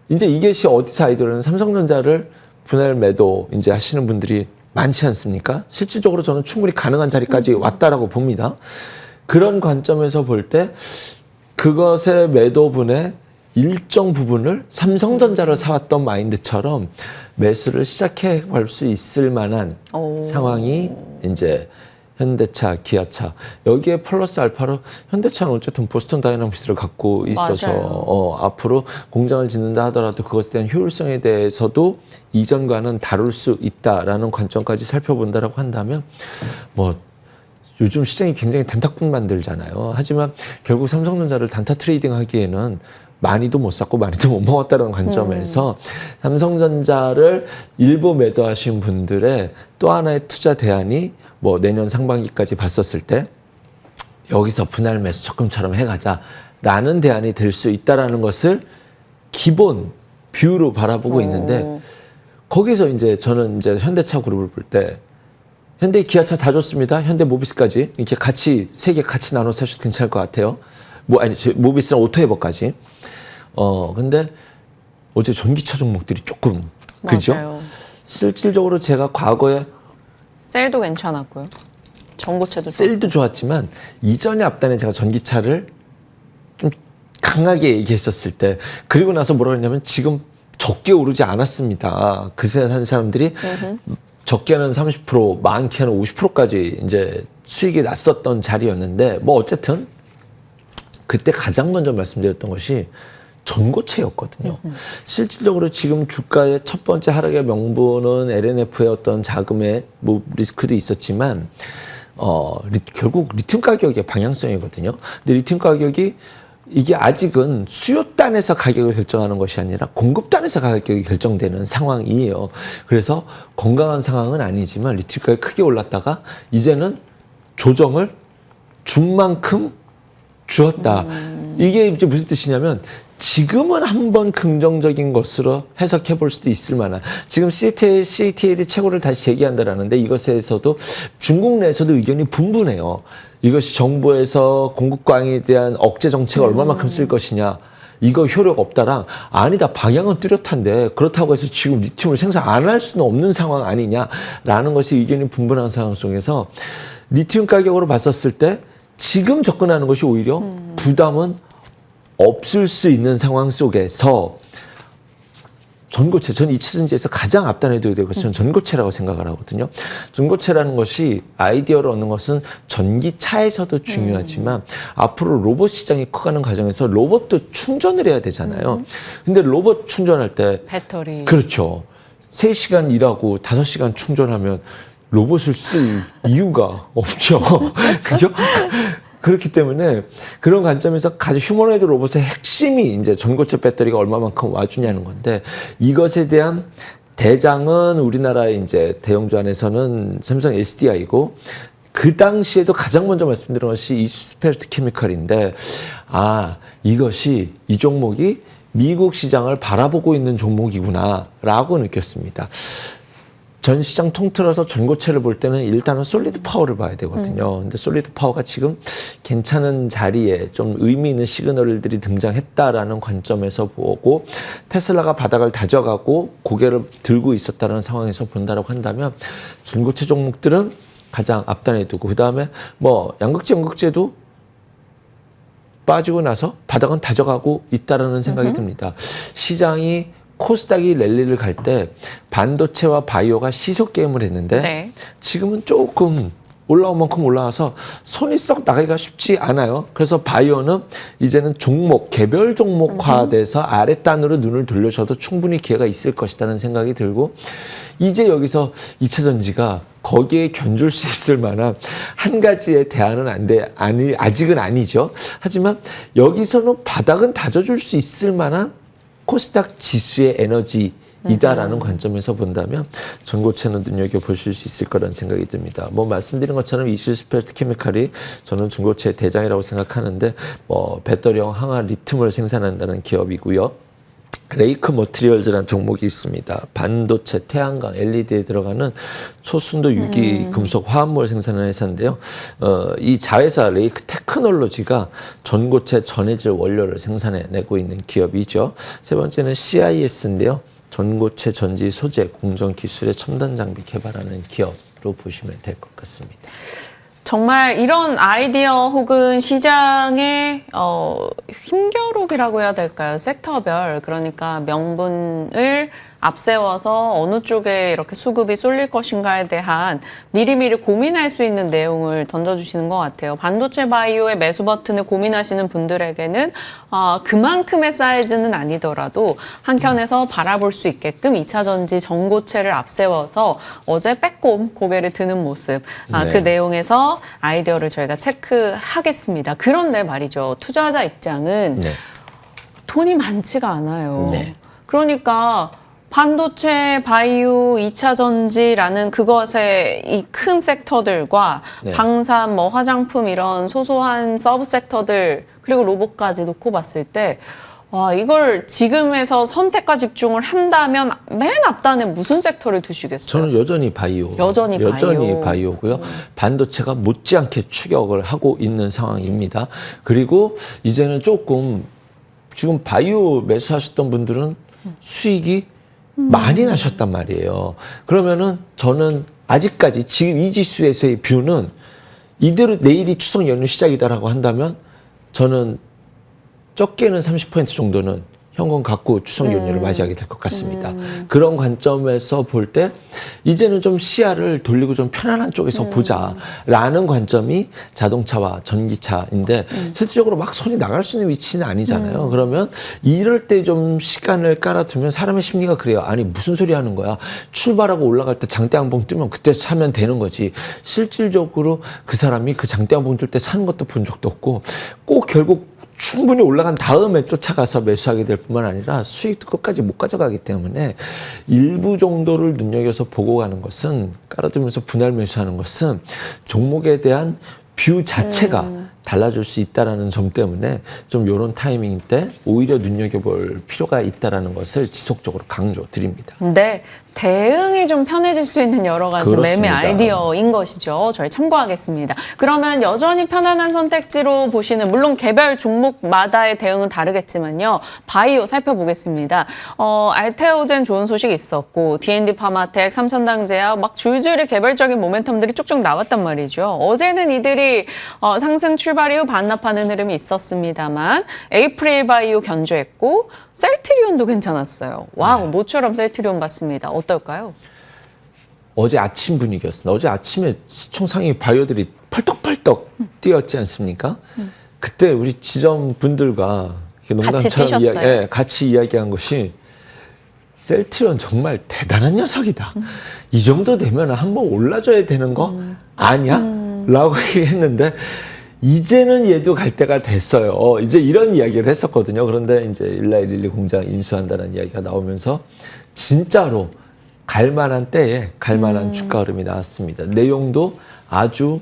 이제 이것이 어디서 아이디어는 삼성전자를 분할 매도 이제 하시는 분들이 많지 않습니까? 실질적으로 저는 충분히 가능한 자리까지 왔다라고 봅니다. 그런 관점에서 볼 때 그것의 매도분의 일정 부분을 삼성전자를 사왔던 마인드처럼 매수를 시작해 갈 수 있을 만한 상황이 이제 현대차, 기아차 여기에 플러스 알파로 현대차는 어쨌든 보스턴 다이나믹스를 갖고 있어서 앞으로 공장을 짓는다 하더라도 그것에 대한 효율성에 대해서도 이전과는 다룰 수 있다라는 관점까지 살펴본다라고 한다면 뭐 요즘 시장이 굉장히 단타꾼 만들잖아요. 하지만 결국 삼성전자를 단타 트레이딩 하기에는 많이도 못 샀고 많이도 못 먹었다는 관점에서 삼성전자를 일부 매도하신 분들의 또 하나의 투자 대안이 뭐 내년 상반기까지 봤었을 때 여기서 분할 매수 적금처럼 해가자라는 대안이 될 수 있다라는 것을 기본 뷰로 바라보고 있는데 거기서 이제 저는 이제 현대차 그룹을 볼 때 현대 기아차 다 좋습니다. 현대 모비스까지 이렇게 같이 세 개 같이 나눠 사셔도 괜찮을 것 같아요. 모비스랑 오토에버까지. 근데 어제 전기차 종목들이 조금 그죠? 맞아요. 실질적으로 제가 과거에 셀도 괜찮았고요. 전고체도 셀도 좋았지만 이전에 앞단에 제가 전기차를 좀 강하게 얘기했었을 때 그리고 나서 뭐라고 했냐면 지금 적게 오르지 않았습니다. 그새 산 사람들이 적게는 30%, 많게는 50%까지 이제 수익이 났었던 자리였는데 뭐 어쨌든 그때 가장 먼저 말씀드렸던 것이 전고체였거든요. 실질적으로 지금 주가의 첫 번째 하락의 명분은 LNF의 어떤 자금의 뭐 리스크도 있었지만 결국 리튬 가격의 방향성이거든요. 근데 리튬 가격이 이게 아직은 수요단에서 가격을 결정하는 것이 아니라 공급단에서 가격이 결정되는 상황이에요. 그래서 건강한 상황은 아니지만 리튬 가격이 크게 올랐다가 이제는 조정을 준 만큼 주었다. 이게 이제 무슨 뜻이냐면 지금은 한번 긍정적인 것으로 해석해 볼 수도 있을 만한 지금 CATL이 최고를 다시 재개한다라는데 이것에서도 중국 내에서도 의견이 분분해요. 이것이 정부에서 공급 강에 대한 억제 정책을 얼마만큼 쓸 것이냐. 이거 효력 없다랑 아니다 방향은 뚜렷한데 그렇다고 해서 지금 리튬을 생산 안 할 수는 없는 상황 아니냐라는 것이 의견이 분분한 상황 속에서 리튬 가격으로 봤었을 때 지금 접근하는 것이 오히려 부담은 없을 수 있는 상황 속에서 전고체, 전 이차전지에서 가장 앞단에 둬야 될 것은 전고체라고 생각을 하거든요. 전고체라는 것이 아이디어를 얻는 것은 전기차에서도 중요하지만 앞으로 로봇 시장이 커가는 과정에서 로봇도 충전을 해야 되잖아요. 근데 로봇 충전할 때 배터리. 그렇죠. 3시간 일하고 5시간 충전하면 로봇을 쓸 이유가 없죠. 그죠? 그렇기 때문에 그런 관점에서 가장 휴머노이드 로봇의 핵심이 이제 전고체 배터리가 얼마만큼 와주냐는 건데, 이것에 대한 대장은 우리나라의 이제 대형주 안에서는 삼성 SDI고, 그 당시에도 가장 먼저 말씀드린 것이 이스펠트 케미컬인데, 이것이 이 종목이 미국 시장을 바라보고 있는 종목이구나라고 느꼈습니다. 전 시장 통틀어서 전고체를 볼 때는 일단은 솔리드 파워를 봐야 되거든요. 근데 솔리드 파워가 지금 괜찮은 자리에 좀 의미 있는 시그널들이 등장했다라는 관점에서 보고, 테슬라가 바닥을 다져가고 고개를 들고 있었다는 상황에서 본다라고 한다면, 전고체 종목들은 가장 앞단에 두고, 그 다음에 뭐 양극재, 연극재도 빠지고 나서 바닥은 다져가고 있다라는 생각이 듭니다. 시장이 코스닥이 랠리를 갈 때 반도체와 바이오가 시속 게임을 했는데, 네. 지금은 조금 올라온 만큼 올라와서 손이 썩 나가기가 쉽지 않아요. 그래서 바이오는 이제는 종목, 개별 종목화돼서 아랫단으로 눈을 돌려셔도 충분히 기회가 있을 것이라는 생각이 들고, 이제 여기서 2차 전지가 거기에 견줄 수 있을 만한 한 가지의 대안은 아직은 아니죠. 하지만 여기서는 바닥은 다져줄 수 있을 만한 코스닥 지수의 에너지이다라는 관점에서 본다면 전고체는 눈여겨보실 수 있을 거라는 생각이 듭니다. 뭐 말씀드린 것처럼 이스펠트 케미칼이 저는 전고체의 대장이라고 생각하는데, 뭐 배터리형 항화 리튬을 생산한다는 기업이고요. 레이크 머티리얼즈라는 종목이 있습니다. 반도체, 태양광, LED에 들어가는 초순도 유기 금속 화합물 생산하는 회사인데요. 이 자회사 레이크 테크놀로지가 전고체 전해질 원료를 생산해내고 있는 기업이죠. 세 번째는 CIS인데요. 전고체 전지 소재 공정 기술의 첨단 장비 개발하는 기업으로 보시면 될 것 같습니다. 정말 이런 아이디어 혹은 시장의 힘겨루기라고 해야 될까요? 섹터별, 그러니까 명분을 앞세워서 어느 쪽에 이렇게 수급이 쏠릴 것인가에 대한 미리미리 고민할 수 있는 내용을 던져주시는 것 같아요. 반도체 바이오의 매수 버튼을 고민하시는 분들에게는 그만큼의 사이즈는 아니더라도 한켠에서 바라볼 수 있게끔 2차 전지 전고체를 앞세워서 어제 빼꼼 고개를 드는 모습, 네. 그 내용에서 아이디어를 저희가 체크하겠습니다. 그런데 말이죠. 투자자 입장은 네. 돈이 많지가 않아요. 네. 그러니까 반도체, 바이오, 2차 전지라는 그것의 이 큰 섹터들과 네. 방산, 뭐 화장품 이런 소소한 서브 섹터들, 그리고 로봇까지 놓고 봤을 때, 이걸 지금에서 선택과 집중을 한다면 맨 앞단에 무슨 섹터를 두시겠어요? 저는 여전히 바이오. 여전히 바이오고요. 반도체가 못지않게 추격을 하고 있는 상황입니다. 그리고 이제는 조금 지금 바이오 매수하셨던 분들은 수익이 많이 나셨단 말이에요. 그러면은 저는 아직까지 지금 이 지수에서의 뷰는 이대로 내일이 추석 연휴 시작이다라고 한다면 저는 적게는 30% 정도는 현금 갖고 추석 연휴를 맞이하게 될 것 같습니다. 그런 관점에서 볼 때 이제는 좀 시야를 돌리고 좀 편안한 쪽에서 보자라는 관점이 자동차와 전기차인데 실질적으로 막 손이 나갈 수 있는 위치는 아니잖아요. 그러면 이럴 때 좀 시간을 깔아두면 사람의 심리가 그래요. 아니 무슨 소리 하는 거야. 출발하고 올라갈 때 장대양봉 뜨면 그때 사면 되는 거지. 실질적으로 그 사람이 그 장대양봉 뜰 때 사는 것도 본 적도 없고 꼭 결국 충분히 올라간 다음에 쫓아가서 매수하게 될 뿐만 아니라 수익도 끝까지 못 가져가기 때문에 일부 정도를 눈여겨서 보고 가는 것은, 깔아두면서 분할 매수하는 것은 종목에 대한 뷰 자체가 달라질 수 있다는 점 때문에 좀 이런 타이밍 때 오히려 눈여겨볼 필요가 있다는 것을 지속적으로 강조드립니다. 네, 대응이 좀 편해질 수 있는 여러 가지 그렇습니다. 매매 아이디어인 것이죠. 저희 참고하겠습니다. 그러면 여전히 편안한 선택지로 보시는, 물론 개별 종목마다의 대응은 다르겠지만요. 바이오 살펴보겠습니다. 알테오젠 좋은 소식이 있었고, D&D 파마텍, 삼천당제약 막 줄줄이 개별적인 모멘텀들이 쭉쭉 나왔단 말이죠. 어제는 이들이 상승 출발 이후 반납하는 흐름이 있었습니다만 에이프릴 바이오 견조했고 셀트리온도 괜찮았어요. 와우, 모처럼 셀트리온 봤습니다. 어떨까요? 어제 아침 분위기였습니다. 어제 아침에 시총 상위 바이오들이 펄떡펄떡 뛰었지 않습니까? 그때 우리 지점 분들과 농담처럼 같이 이야기한 것이 셀트리온 정말 대단한 녀석이다. 이 정도 되면 한번 올라줘야 되는 거 아니야? 라고 얘기했는데 이제는 얘도 갈 때가 됐어요. 이제 이런 이야기를 했었거든요. 그런데 이제 일라이릴리 공장 인수한다는 이야기가 나오면서 진짜로 갈 만한 때에 갈 만한 주가 흐름이 나왔습니다. 내용도 아주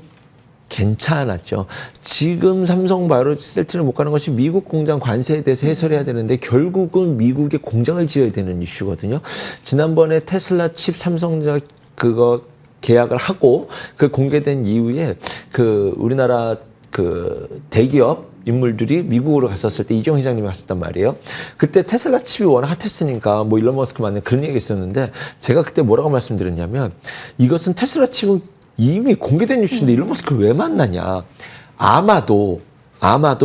괜찮았죠. 지금 삼성바이오로직스 셀트리온 못 가는 것이 미국 공장 관세에 대해서 해설해야 되는데 결국은 미국에 공장을 지어야 되는 이슈거든요. 지난번에 테슬라 칩 삼성전자 그거 계약을 하고 그 공개된 이후에 그 우리나라 그 대기업 인물들이 미국으로 갔었을 때 이종 회장님이 갔었단 말이에요. 그때 테슬라 칩이 워낙 핫했으니까 뭐 일론 머스크 맞는 그런 얘기 있었는데 제가 그때 뭐라고 말씀드렸냐면 이것은 테슬라 칩은 이미 공개된 이슈인데 일론 머스크를 왜 만나냐. 아마도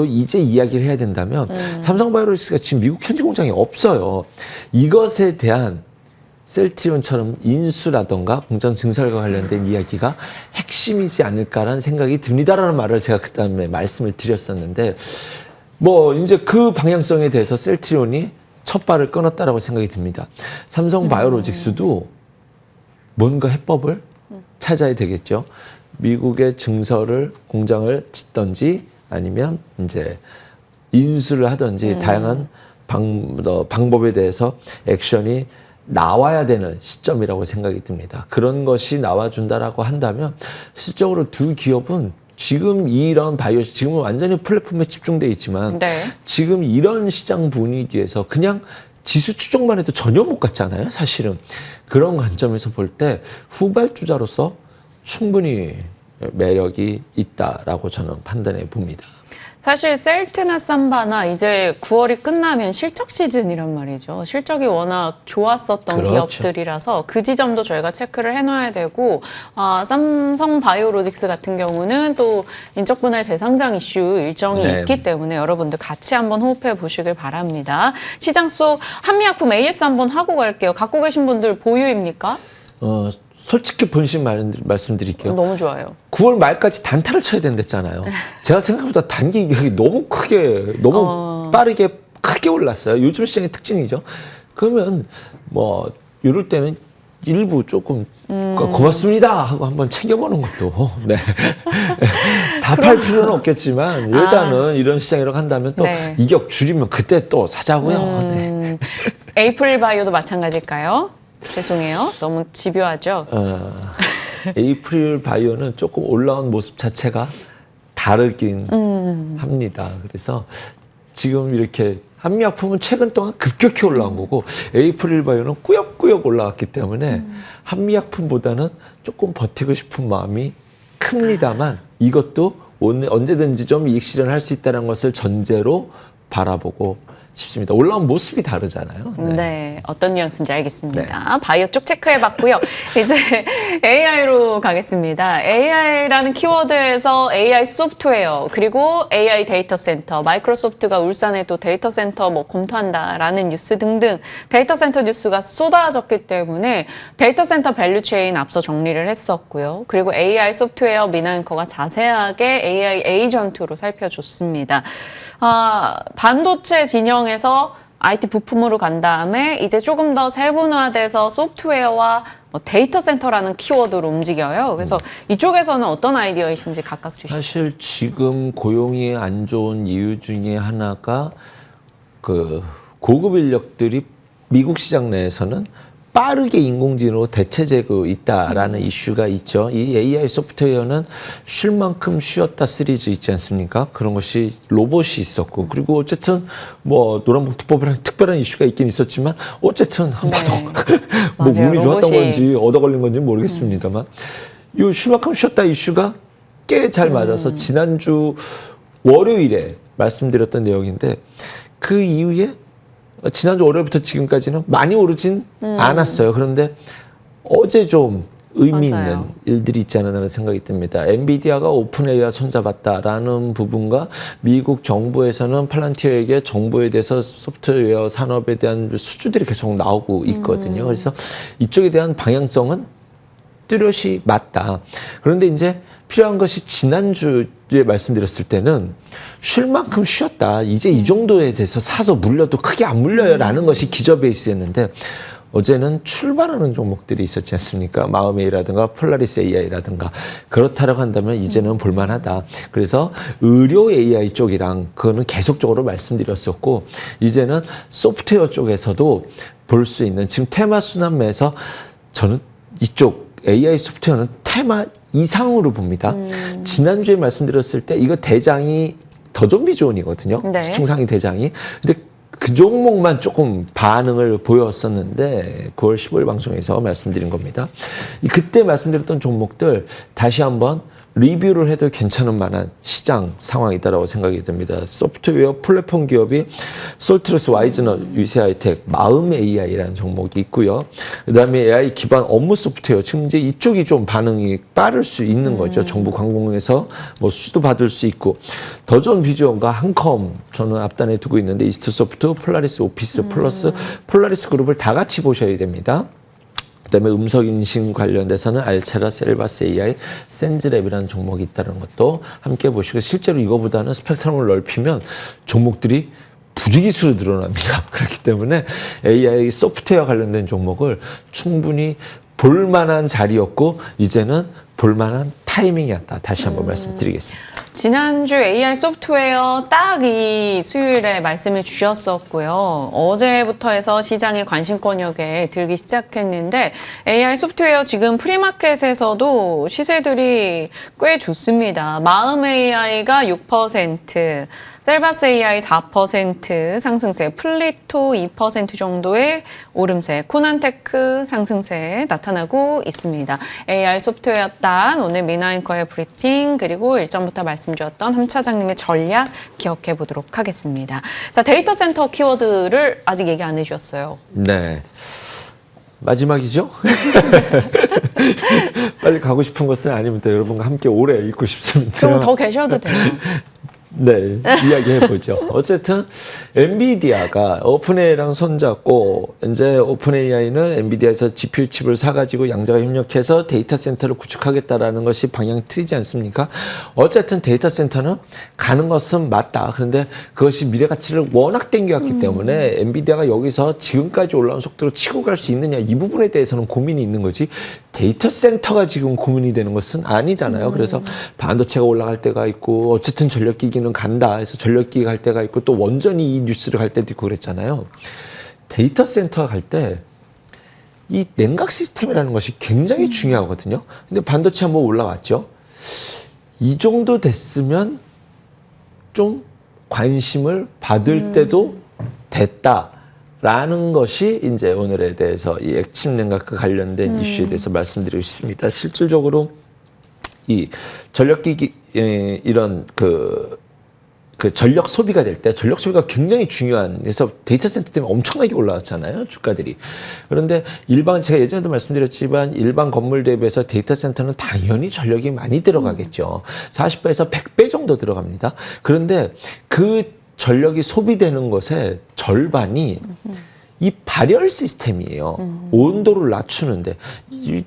이제 이야기를 해야 된다면 삼성바이오로직스가 지금 미국 현지 공장이 없어요. 이것에 대한 셀트리온처럼 인수라던가 공장 증설과 관련된 이야기가 핵심이지 않을까라는 생각이 듭니다라는 말을 제가 그다음에 말씀을 드렸었는데 뭐 이제 그 방향성에 대해서 셀트리온이 첫 발을 끊었다라고 생각이 듭니다. 삼성바이오로직스도 뭔가 해법을 찾아야 되겠죠. 미국의 증설을 공장을 짓든지 아니면 이제 인수를 하든지 다양한 방법에 대해서 액션이 나와야 되는 시점이라고 생각이 듭니다. 그런 것이 나와준다라고 한다면 실적으로 두 기업은 지금 이런 지금은 완전히 플랫폼에 집중돼 있지만 네. 지금 이런 시장 분위기에서 그냥 지수 추종만 해도 전혀 못 갔잖아요. 사실은 그런 관점에서 볼 때 후발주자로서 충분히 매력이 있다라고 저는 판단해 봅니다. 사실 셀트나 삼바나 이제 9월이 끝나면 실적 시즌이란 말이죠. 실적이 워낙 좋았었던 그렇죠. 기업들이라서 그 지점도 저희가 체크를 해놔야 되고 삼성바이오로직스 같은 경우는 또 인적분할 재상장 이슈 일정이 네. 있기 때문에 여러분들 같이 한번 호흡해 보시길 바랍니다. 시장 속 한미약품 AS 한번 하고 갈게요. 갖고 계신 분들 보유입니까? 솔직히 본심 말씀드릴게요. 너무 좋아요. 9월 말까지 단타를 쳐야 된댔잖아요. 제가 생각보다 단기 이격이 너무 빠르게 크게 올랐어요. 요즘 시장의 특징이죠. 그러면 뭐 이럴 때는 일부 조금 고맙습니다 하고 한번 챙겨보는 것도 네. 다 팔 필요는 없겠지만 일단은 이런 시장이라고 한다면 또 네. 이격 줄이면 그때 또 사자고요. 네. 에이프릴 바이오도 마찬가지일까요? 죄송해요. 너무 집요하죠? 에이프릴 바이오는 조금 올라온 모습 자체가 다르긴 합니다. 그래서 지금 이렇게 한미약품은 최근 동안 급격히 올라온 거고 에이프릴 바이오는 꾸역꾸역 올라왔기 때문에 한미약품보다는 조금 버티고 싶은 마음이 큽니다만 이것도 언제든지 좀 이익 실현할 수 있다는 것을 전제로 바라보고 싶습니다. 올라온 모습이 다르잖아요. 네, 어떤 뉘앙스인지 알겠습니다. 바이오 쪽 체크해봤고요. 이제 AI로 가겠습니다. AI라는 키워드에서 AI 소프트웨어 그리고 AI 데이터 센터, 마이크로소프트가 울산에 또 데이터 센터 뭐 검토한다라는 뉴스 등등 데이터 센터 뉴스가 쏟아졌기 때문에 데이터 센터 밸류 체인 앞서 정리를 했었고요. 그리고 AI 소프트웨어 미나앵커가 자세하게 AI 에이전트로 살펴줬습니다. 반도체 진영에서 IT 부품으로 간 다음에 이제 조금 더 세분화돼서 소프트웨어와 뭐 데이터 센터라는 키워드로 움직여요. 그래서 이쪽에서는 어떤 아이디어이신지 각각 주시죠. 사실 지금 고용이 안 좋은 이유 중에 하나가 그 고급 인력들이 미국 시장 내에서는 빠르게 인공지능으로 대체되고 있다라는 이슈가 있죠. 이 AI 소프트웨어는 쉴 만큼 쉬었다 시리즈 있지 않습니까? 그런 것이 로봇이 있었고 그리고 어쨌든 뭐 노란봉투법이라는 특별한 이슈가 있긴 있었지만 어쨌든 한번더 뭐 맞아요. 운이 좋았던 로봇이. 건지 얻어 걸린 건지 모르겠습니다만 이 쉴 만큼 쉬었다 이슈가 꽤 잘 맞아서 지난주 월요일에 말씀드렸던 내용인데 그 이후에 지난주 월요일부터 지금까지는 많이 오르진 않았어요. 그런데 어제 좀 의미 맞아요. 있는 일들이 있지 않았나 생각이 듭니다. 엔비디아가 오픈 AI와 손잡았다라는 부분과 미국 정부에서는 팔란티어에게 정부에 대해서 소프트웨어 산업에 대한 수주들이 계속 나오고 있거든요. 그래서 이쪽에 대한 방향성은 뚜렷이 맞다. 그런데 이제 필요한 것이 지난주에 말씀드렸을 때는 쉴 만큼 쉬었다. 이제 이 정도에 대해서 사서 물려도 크게 안 물려요. 라는 것이 기저 베이스였는데 어제는 출발하는 종목들이 있었지 않습니까? 마음AI라든가 폴라리스 AI라든가 그렇다라고 한다면 이제는 볼만하다. 그래서 의료 AI 쪽이랑 그거는 계속적으로 말씀드렸었고 이제는 소프트웨어 쪽에서도 볼 수 있는 지금 테마 순환매에서 저는 이쪽 AI 소프트웨어는 테마 이상으로 봅니다. 지난주에 말씀드렸을 때 이거 대장이 더 좀비 존이거든요. 네. 시총상위 대장이. 근데 그 종목만 조금 반응을 보였었는데 9월 15일 방송에서 말씀드린 겁니다. 그때 말씀드렸던 종목들 다시 한번 리뷰를 해도 괜찮은 만한 시장 상황이다라고 생각이 듭니다. 소프트웨어 플랫폼 기업이 솔트러스, 와이즈너, 유세하이텍, 마음AI라는 종목이 있고요. 그다음에 AI 기반 업무 소프트웨어 지금 이제 이쪽이 좀 반응이 빠를 수 있는 거죠. 정부 관공에서 뭐 수도 받을 수 있고 더존 비주얼과 한컴 저는 앞단에 두고 있는데 이스트소프트, 폴라리스 오피스 플러스 폴라리스 그룹을 다 같이 보셔야 됩니다. 그다음에 음성인식 관련돼서는 알체라, 셀바스 AI, 센즈랩이라는 종목이 있다는 것도 함께 보시고 실제로 이거보다는 스펙트럼을 넓히면 종목들이 부지기수로 늘어납니다. 그렇기 때문에 AI 소프트웨어 관련된 종목을 충분히 볼만한 자리였고 이제는 볼만한 타이밍이었다. 다시 한번 말씀드리겠습니다. 지난주 AI 소프트웨어 딱 이 수요일에 말씀을 주셨었고요. 어제부터 해서 시장의 관심권역에 들기 시작했는데 AI 소프트웨어 지금 프리마켓에서도 시세들이 꽤 좋습니다. 마음AI가 6%, 셀바스 AI 4% 상승세, 플리토 2% 정도의 오름세, 코난테크 상승세 나타나고 있습니다. AI 소프트웨어 단 오늘 미나앵커의 브리핑 그리고 일전부터 말씀드렸던 함 차장님의 전략 기억해 보도록 하겠습니다. 자, 데이터 센터 키워드를 아직 얘기 안 해주셨어요. 네. 마지막이죠? 빨리 가고 싶은 것은 아닙니다. 여러분과 함께 오래 있고 싶습니다. 좀 더 계셔도 돼요. 네, 이야기해보죠. 어쨌든 엔비디아가 오픈AI랑 손잡고 이제 오픈AI는 엔비디아에서 GPU 칩을 사가지고 양자가 협력해서 데이터 센터를 구축하겠다라는 것이 방향 틀이지 않습니까? 어쨌든 데이터 센터는 가는 것은 맞다. 그런데 그것이 미래 가치를 워낙 땡겨왔기 때문에 엔비디아가 여기서 지금까지 올라온 속도로 치고 갈 수 있느냐 이 부분에 대해서는 고민이 있는 거지 데이터 센터가 지금 고민이 되는 것은 아니잖아요. 그래서 반도체가 올라갈 때가 있고 어쨌든 전력기기는 간다 해서 전력기기 갈 때가 있고 또 원전이 이 뉴스를 갈 때도 있고 그랬잖아요. 데이터 센터 갈 때 이 냉각 시스템이라는 것이 굉장히 중요하거든요. 근데 반도체 한번 올라왔죠. 이 정도 됐으면 좀 관심을 받을 때도 됐다라는 것이 이제 오늘에 대해서 이 액침 냉각과 관련된 이슈에 대해서 말씀드리고 싶습니다. 실질적으로 이 전력기기 이런 그 전력 소비가 될 때 전력 소비가 굉장히 중요한 그래서 데이터 센터 때문에 엄청나게 올라왔잖아요 주가들이. 그런데 일반 제가 예전에도 말씀드렸지만 일반 건물 대비해서 데이터 센터는 당연히 전력이 많이 들어가겠죠. 40배에서 100배 정도 들어갑니다. 그런데 그 전력이 소비되는 것의 절반이 이 발열 시스템이에요. 온도를 낮추는데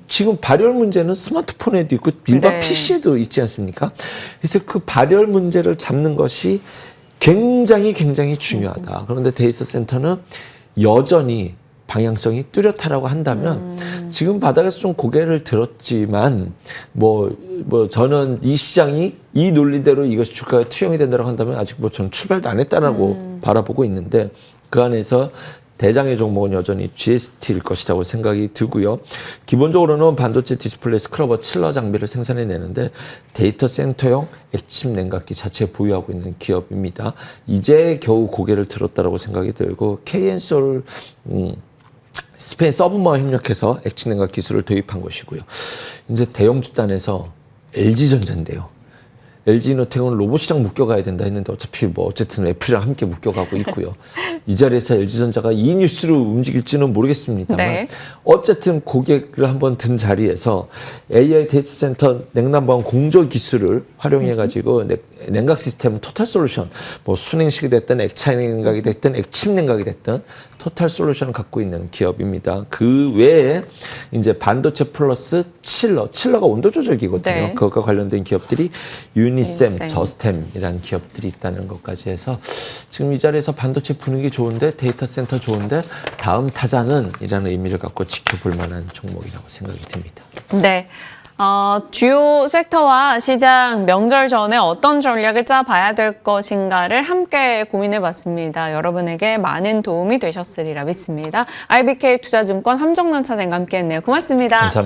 지금 발열 문제는 스마트폰에도 있고 일반 네. PC에도 있지 않습니까? 그래서 그 발열 문제를 잡는 것이 굉장히 중요하다. 그런데 데이터 센터는 여전히 방향성이 뚜렷하다고 한다면 지금 바닥에서 좀 고개를 들었지만 뭐 저는 이 시장이 이 논리대로 이것이 주가가 투영이 된다고 한다면 아직 뭐 저는 출발도 안 했다라고 바라보고 있는데 그 안에서 대장의 종목은 여전히 GST일 것이라고 생각이 들고요. 기본적으로는 반도체 디스플레이 스크러버 칠러 장비를 생산해내는데 데이터 센터용 액침 냉각기 자체 보유하고 있는 기업입니다. 이제 겨우 고개를 들었다라고 생각이 들고 KN솔 스페인 서브머와 협력해서 액침 냉각 기술을 도입한 것이고요. 이제 대형 주단에서 LG전자인데요. LG노텍은 로봇시장 묶여가야 된다 했는데 어차피 뭐 어쨌든 애플이랑 함께 묶여가고 있고요. 이 자리에서 LG전자가 이 뉴스로 움직일지는 모르겠습니다만 네. 어쨌든 고객을 한번 든 자리에서 AI 데이터 센터 냉난방 공조 기술을 활용해가지고 냉각 시스템 토탈 솔루션 뭐 순행식이 됐든 액차 냉각이 됐든 액침 냉각이 됐든 토탈 솔루션을 갖고 있는 기업입니다. 그 외에 이제 반도체 플러스 칠러가 온도 조절기거든요. 네. 그것과 관련된 기업들이 유닛 유니셈, 저스템이라는 기업들이 있다는 것까지 해서 지금 이 자리에서 반도체 분위기 좋은데 데이터 센터 좋은데 다음 타자는 이라는 의미를 갖고 지켜볼 만한 종목이라고 생각이 듭니다. 네. 주요 섹터와 시장 명절 전에 어떤 전략을 짜봐야 될 것인가를 함께 고민해봤습니다. 여러분에게 많은 도움이 되셨으리라 믿습니다. IBK 투자증권 함정난 차장과 함께했네요. 고맙습니다. 감사합니다.